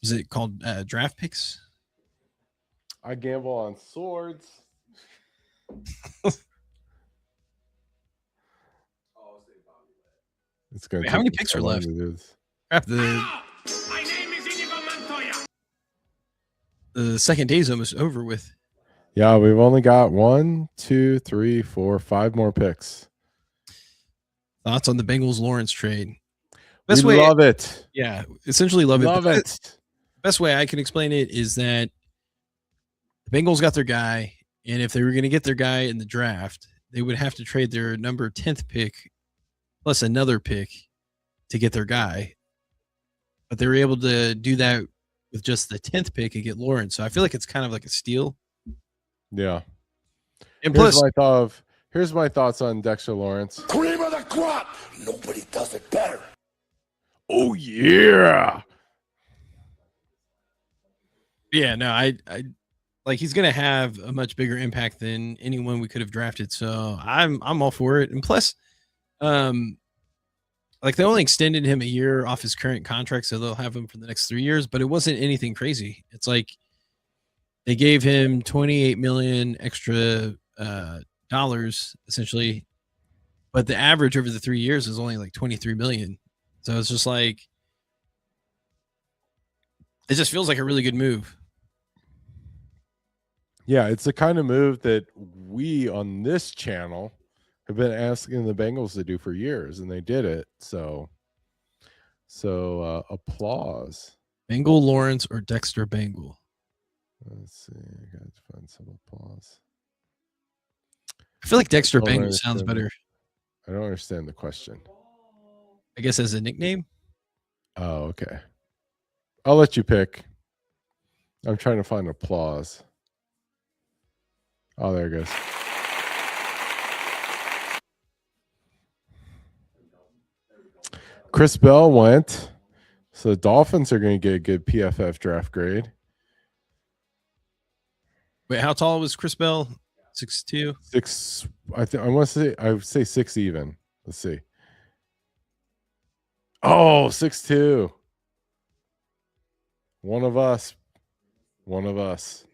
Is it called draft picks? I gamble on swords. It's gonna. Wait, how many picks are left? Crap, My name is Inigo Montoya. the second day's almost over with. Yeah, we've only got 1, 2, 3, 4, 5 more picks. Thoughts on the Bengals Lawrence trade? We love it. Yeah, essentially love Love it. it. Best way I can explain it is that the Bengals got their guy, and if they were going to get their guy in the draft, they would have to trade their number 10th pick plus another pick to get their guy. But they were able to do that with just the 10th pick and get Lawrence. So I feel like it's kind of like a steal. Yeah. And plus, Here's my thoughts on Dexter Lawrence. Cream of the crop. Nobody does it better. Oh yeah. yeah, no, I like he's gonna have a much bigger impact than anyone we could have drafted. So I'm all for it. And plus, Like they only extended him a year off his current contract, so they'll have him for the next 3 years. But it wasn't anything crazy. It's like they gave him 28 million extra dollars essentially, but the average over the 3 years is only like 23 million. So it's just like it just feels like a really good move. Yeah, it's the kind of move that we on this channel have been asking the Bengals to do for years, and they did it. So applause. Bengal Lawrence or Dexter Bengal? Let's see. I got to find some applause. I feel like Dexter I don't Bengal sounds understand better. I don't understand the question. I guess as a nickname. Oh, okay. I'll let you pick. I'm trying to find applause. Oh, there it goes. Chris Bell went. So the Dolphins are going to get a good PFF draft grade. Wait, how tall was Chris Bell? 6'2"? 6. I want to say, I would say 6 even. Let's see. Oh, 6'2". One of us. One of us.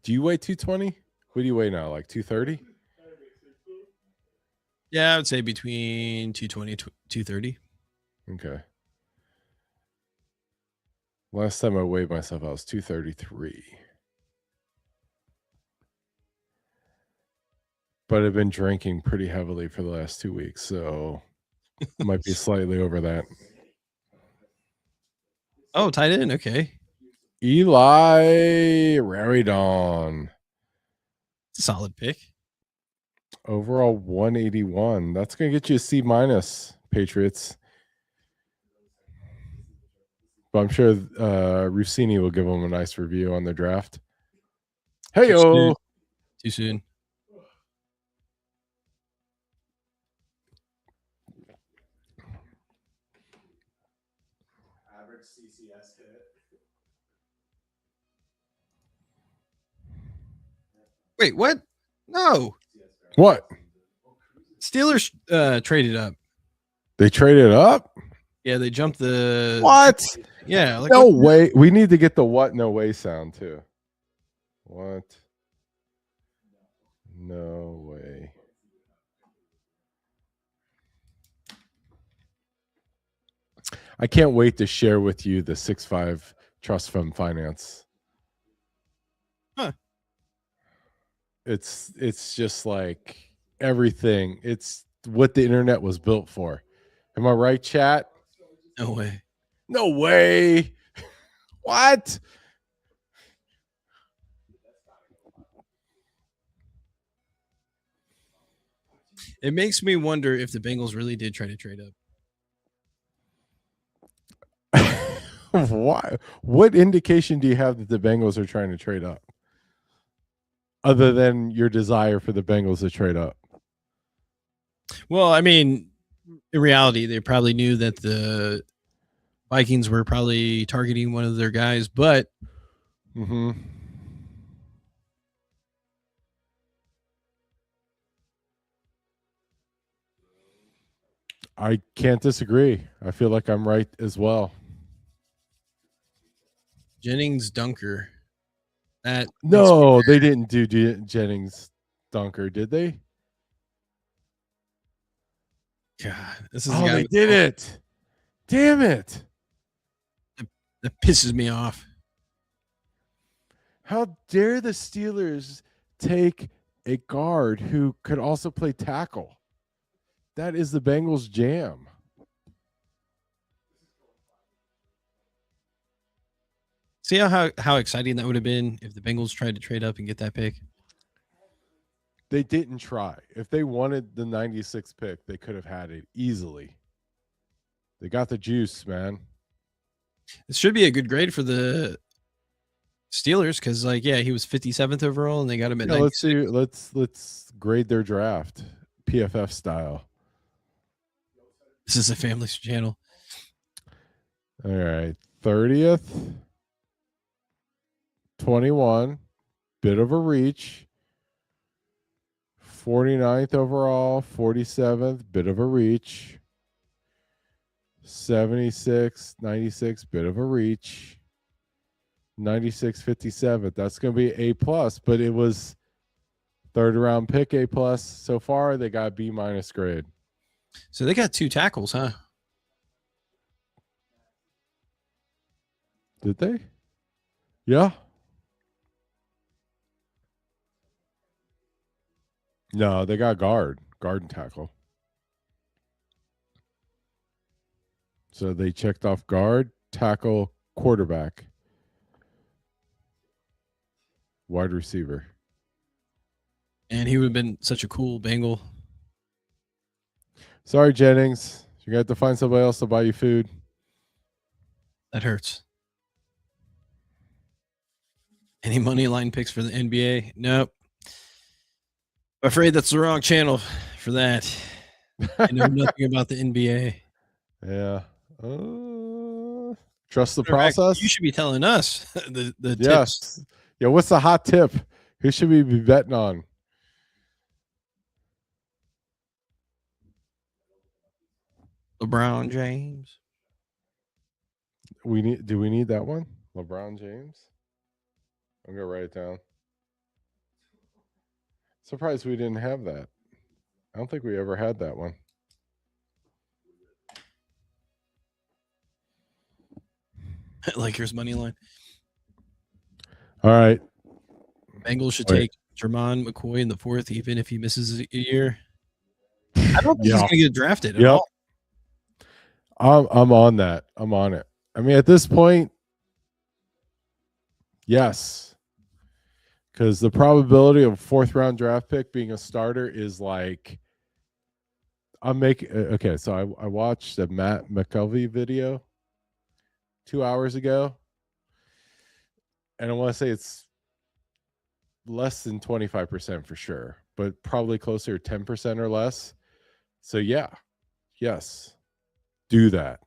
Do you weigh 220? What do you weigh now? Like 230? Yeah, I would say between 220 and 230. Okay. Last time I weighed myself, I was 233. But I've been drinking pretty heavily for the last 2 weeks, so might be slightly over that. Oh, tight end. Okay. Eli Raridon. It's a solid pick. Overall 181. That's going to get you a C minus, Patriots. But I'm sure Rossini will give them a nice review on the draft. Hey-o! Too soon. Average CCS hit. Wait, what? No. What? Steelers traded up. They traded up? Yeah, they jumped the What? Yeah, like No way. We need to get the what no way sound too. What? No way. I can't wait to share with you the 6'5" trust fund finance. Huh. It's just like everything. It's what the internet was built for. Am I right, chat? No way. No way. What? It makes me wonder if the Bengals really did try to trade up. Why? What indication do you have that the Bengals are trying to trade up? Other than your desire for the Bengals to trade up? Well, I mean, in reality, they probably knew that the Vikings were probably targeting one of their guys, but I can't disagree. I feel like I'm right as well. Jennings Dunker. No, they didn't do Jennings Dunker, did they? God, this is they did it. Damn it. That pisses me off. How dare the Steelers take a guard who could also play tackle? That is the Bengals' jam. See how exciting that would have been if the Bengals tried to trade up and get that pick? They didn't try. If they wanted the 96th pick, they could have had it easily. They got the juice, man. This should be a good grade for the Steelers because, like, yeah, he was 57th overall, and they got him at 96. Let's grade their draft PFF style. This is a family channel. All right, 30th, 21, bit of a reach. 49th overall, 47th, bit of a reach. 76, 96, bit of a reach. 96, 57. That's going to be A plus, but it was third round pick A plus. So far, they got B minus grade. So they got 2 tackles, huh? Did they? Yeah. No, they got guard and tackle. So they checked off guard, tackle, quarterback, wide receiver. And he would have been such a cool Bengal. Sorry, Jennings. You're going to have to find somebody else to buy you food. That hurts. Any money line picks for the NBA? Nope. I'm afraid that's the wrong channel for that. I know nothing about the NBA. Yeah. Trust the process. You should be telling us the Yes. tips. Yeah. What's the hot tip? Who should we be betting on? LeBron James. Do we need that one? LeBron James? I'm gonna write it down. Surprised we didn't have that. I don't think we ever had that one. Lakers money line. All right. Bengals should Wait. take Jermon McCoy in the 4th, even if he misses a year. I don't think he's Yeah. going to get drafted at Yep. all. I'm on that. I'm on it. I mean, at this point, yes. Because the probability of a 4th round draft pick being a starter is like, I'm making, okay, so I watched the Matt McKelvey video 2 hours ago. And I want to say it's less than 25% for sure, but probably closer to 10% or less. So yeah, yes, do that.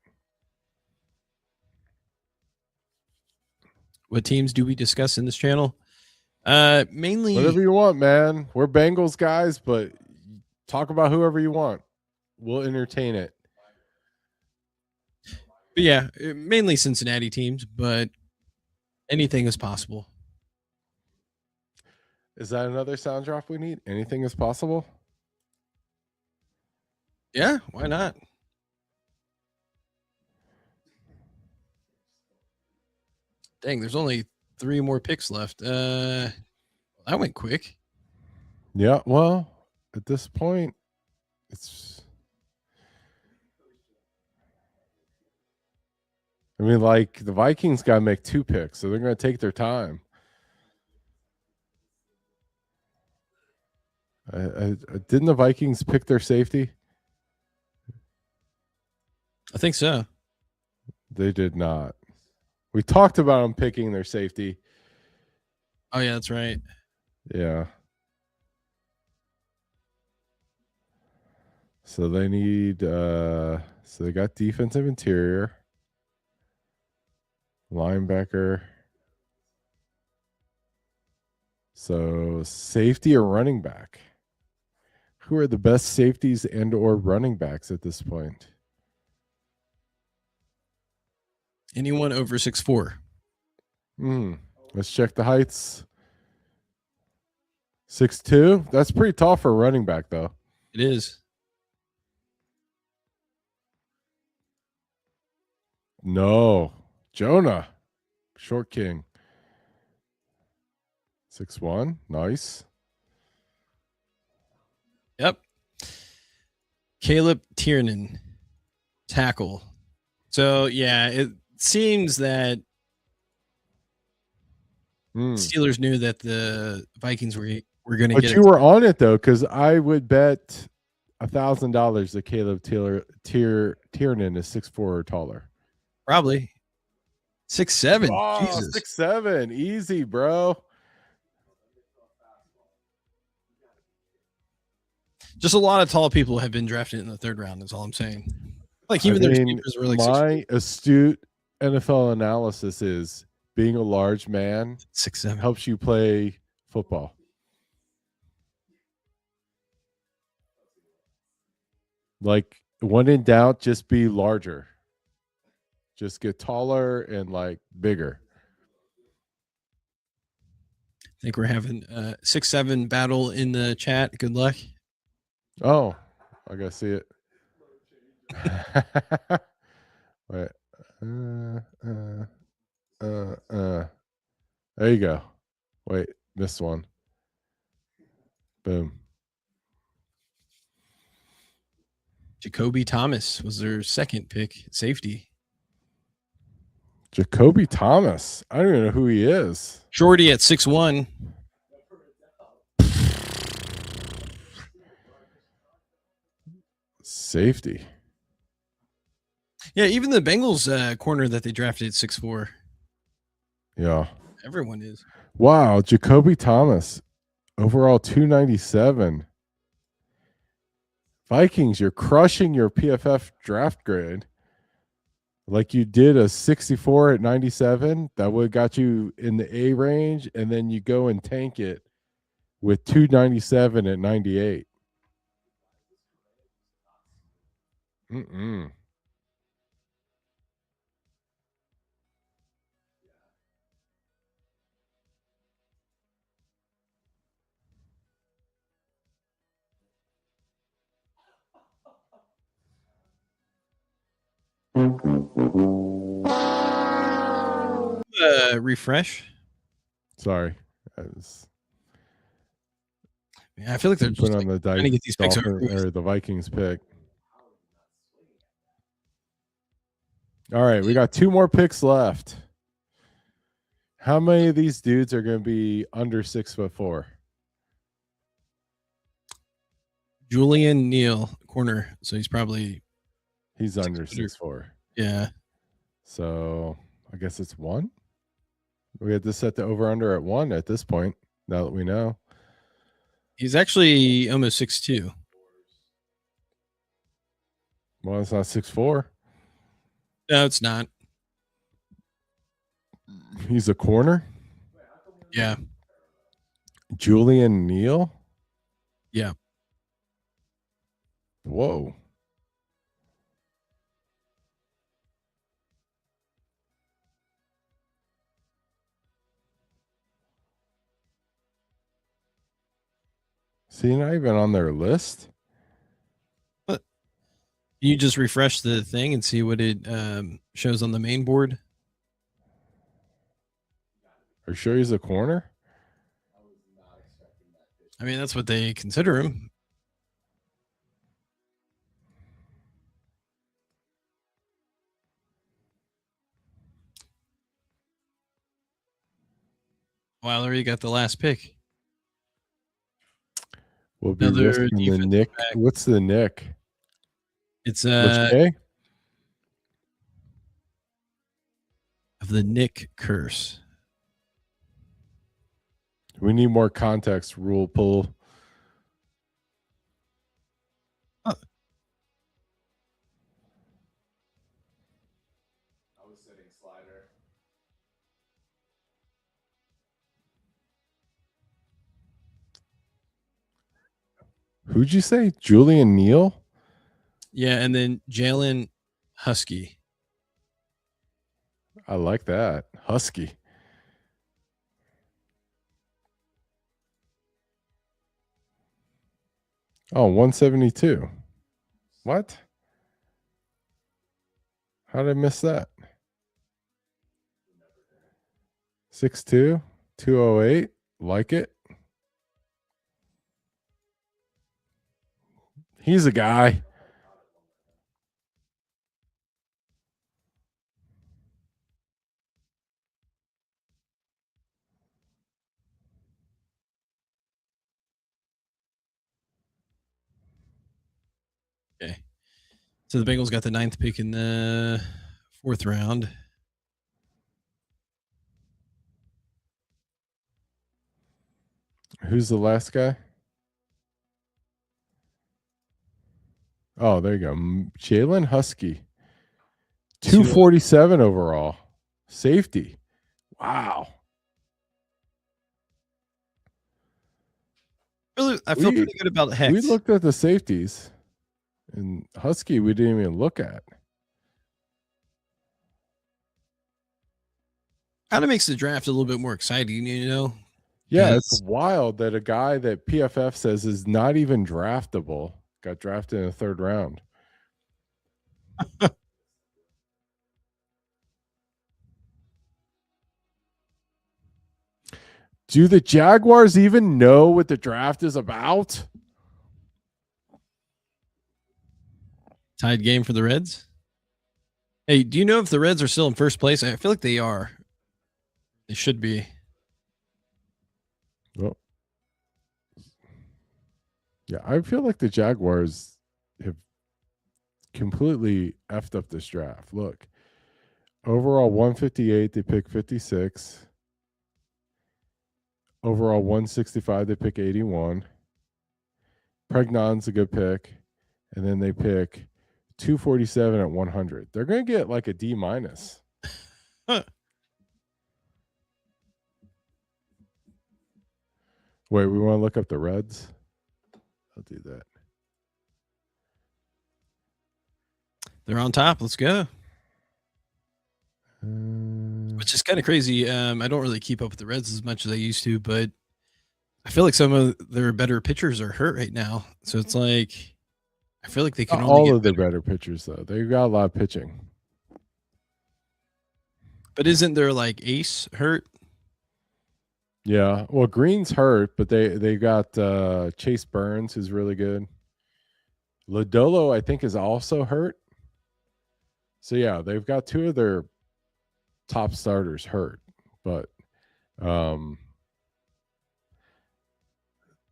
What teams do we discuss in this channel? Mainly Whatever you want, man. We're Bengals guys, but talk about whoever you want. We'll entertain it. But yeah, mainly Cincinnati teams, but anything is possible. Is that another sound drop we need? Anything is possible? Yeah, why not? Dang, there's only 3 more picks left. That went quick. Yeah, well, at this point, it's, I mean, like the Vikings got to make 2 picks, so they're going to take their time. Didn't the Vikings pick their safety? I think so. They did not. We talked about them picking their safety. Oh yeah, that's right. Yeah. So they need so they got defensive interior, linebacker. So safety or running back. Who are the best safeties and or running backs at this point? Anyone over 6'4". Let's check the heights. 6'2". That's pretty tall for a running back, though. It is. No. Jonah. Short king. 6'1". Nice. Yep. Caleb Tiernan, tackle. So yeah, it seems that Steelers knew that the Vikings were going to But get you were on it, though, because I would bet $1,000 that Caleb Tiernan is 6'4" or taller. Probably 6'7". Oh, Jesus. 6'7". Easy, bro. Just a lot of tall people have been drafted in the 3rd round. Is all I'm saying. Like even the receivers were like my astute NFL analysis is being a large man 6'7". helps you play football. Like when in doubt, just be larger. Just get taller and like bigger. I think we're having a 6-7 battle in the chat. Good luck. Oh, I gotta see it. Wait. There you go. Wait, missed one. Boom. Jacoby Thomas was their second pick, safety. Jacoby Thomas. I don't even know who he is. Shorty at 6'1". Safety. Yeah, even the Bengals corner that they drafted at 6'4". Yeah. Everyone is. Wow, Jacoby Thomas. Overall 297. Vikings, you're crushing your PFF draft grade. Like you did a 64 at 97. That would have got you in the A range, and then you go and tank it with 297 at 98. Mm-mm. Refresh. Sorry. Yeah, I feel like they're just Put like, on the trying to get these picks over with. or the Vikings pick. All right, we got 2 more picks left. How many of these dudes are going to be under 6'4"? Julian Neal, corner. So he's probably under 6'4". Yeah. So I guess it's 1. We had to set the over under at 1 at this point. Now that we know, He's actually almost 6'2". well, it's not 6'4". No, it's not. He's a corner. Yeah. Julian Neal. Yeah. Whoa. See, not even on their list. You just refresh the thing and see what it shows on the main board. Are you sure he's a corner? I mean, that's what they consider him. Wow, there you got the last pick. We'll be Another risking the defensive Nick. back. What's the Nick? It's Which K? of the Nick curse. We need more context. Rule pull. Oh. I was setting slider. Who'd you say? Julian Neal? Yeah, and then Jalen Husky. I like that. Husky. Oh, 172. What? How did I miss that? 6'2", 208. Like it. He's a guy. Okay. So the Bengals got the 9th pick in the 4th round. Who's the last guy? Oh, there you go. Jalen Husky. 247 overall. Safety. Wow. Really, I feel pretty good about Hex. We looked at the safeties And Husky, we didn't even look at. Kind of makes the draft a little bit more exciting, you know? Yeah, it's Yes. wild that a guy that PFF says is not even draftable got drafted in the 3rd round. Do the Jaguars even know what the draft is about? Tied game for the Reds. Hey, do you know if the Reds are still in first place? I feel like they are. They should be. Well, yeah, I feel like the Jaguars have completely effed up this draft. Look, overall 158, they pick 56. Overall 165, they pick 81. Pregnon's a good pick. And then they pick 247 at 100. They're going to get like a D minus. Huh. Wait, we want to look up the Reds? I'll do that. They're on top. Let's go. Which is kind of crazy. I don't really keep up with the Reds as much as I used to, but I feel like some of their better pitchers are hurt right now. So it's like I feel like they can Not only all get of their better. better pitchers, though. They've got a lot of pitching. But isn't there like Ace hurt? Yeah. Well, Green's hurt, but they got Chase Burns, who's really good. Lodolo, I think, is also hurt. So yeah, they've got 2 of their top starters hurt, but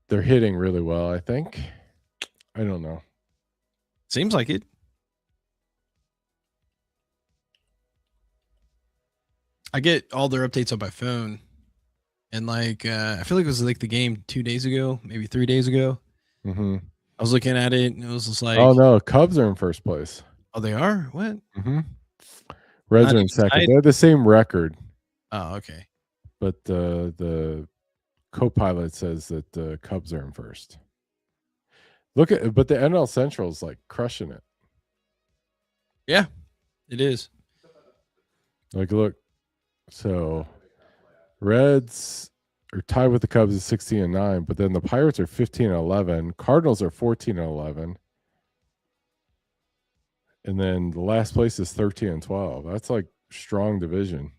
they're hitting really well, I think. I don't know. Seems like it. I get all their updates on my phone. And like I feel like it was like the game 2 days ago, maybe 3 days ago. Mm-hmm. I was looking at it and it was just like, Oh no, Cubs are in first place. oh, they are? What? Mm-hmm. Reds Not are in even second. tied? They're the same record, Oh, okay. but the co-pilot says that the Cubs are in first. But the NL Central is like crushing it. Yeah, it is. Like, look, so Reds are tied with the Cubs at 16-9, but then the Pirates are 15-11. Cardinals are 14-11. And then the last place is 13-12. That's like strong division.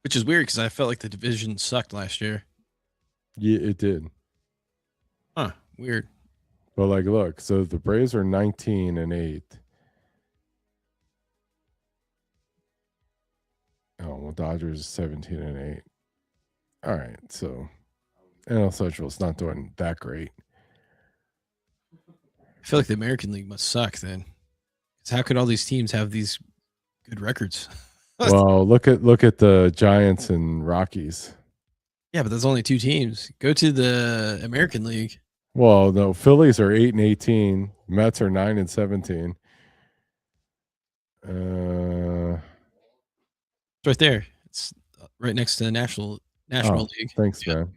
Which is weird because I felt like the division sucked last year. Yeah, it did. Huh. Weird. But like, look, so the Braves are 19-8. Oh, well, Dodgers 17-8. All right, so NL Central's not doing that great. I feel like the American League must suck then. 'Cause how could all these teams have these good records? Well, look at the Giants and Rockies. Yeah, but there's only 2 teams. Go to the American League. Well, no, Phillies are 8-18. Mets are 9-17. It's right there. It's right next to the National League. Thanks, Yeah. man.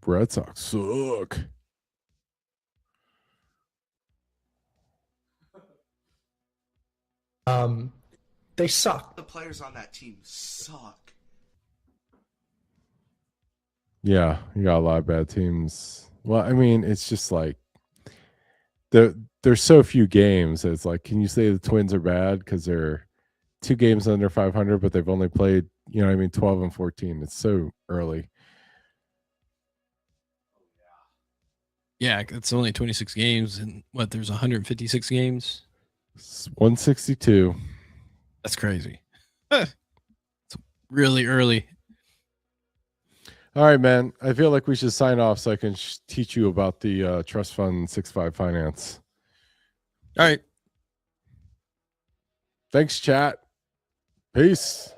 Red Sox suck. They suck. The players on that team suck. Yeah, you got a lot of bad teams. Well, I mean, it's just like there's so few games. It's like, can you say the Twins are bad because they're 2 games under 500, but they've only played, 12 and 14. It's so early. Yeah, it's only 26 games, and there's 156 games. It's 162. That's crazy. It's really early. All right, man. I feel like we should sign off so I can teach you about the trust fund 6-5 finance. All right. Thanks, chat. Peace.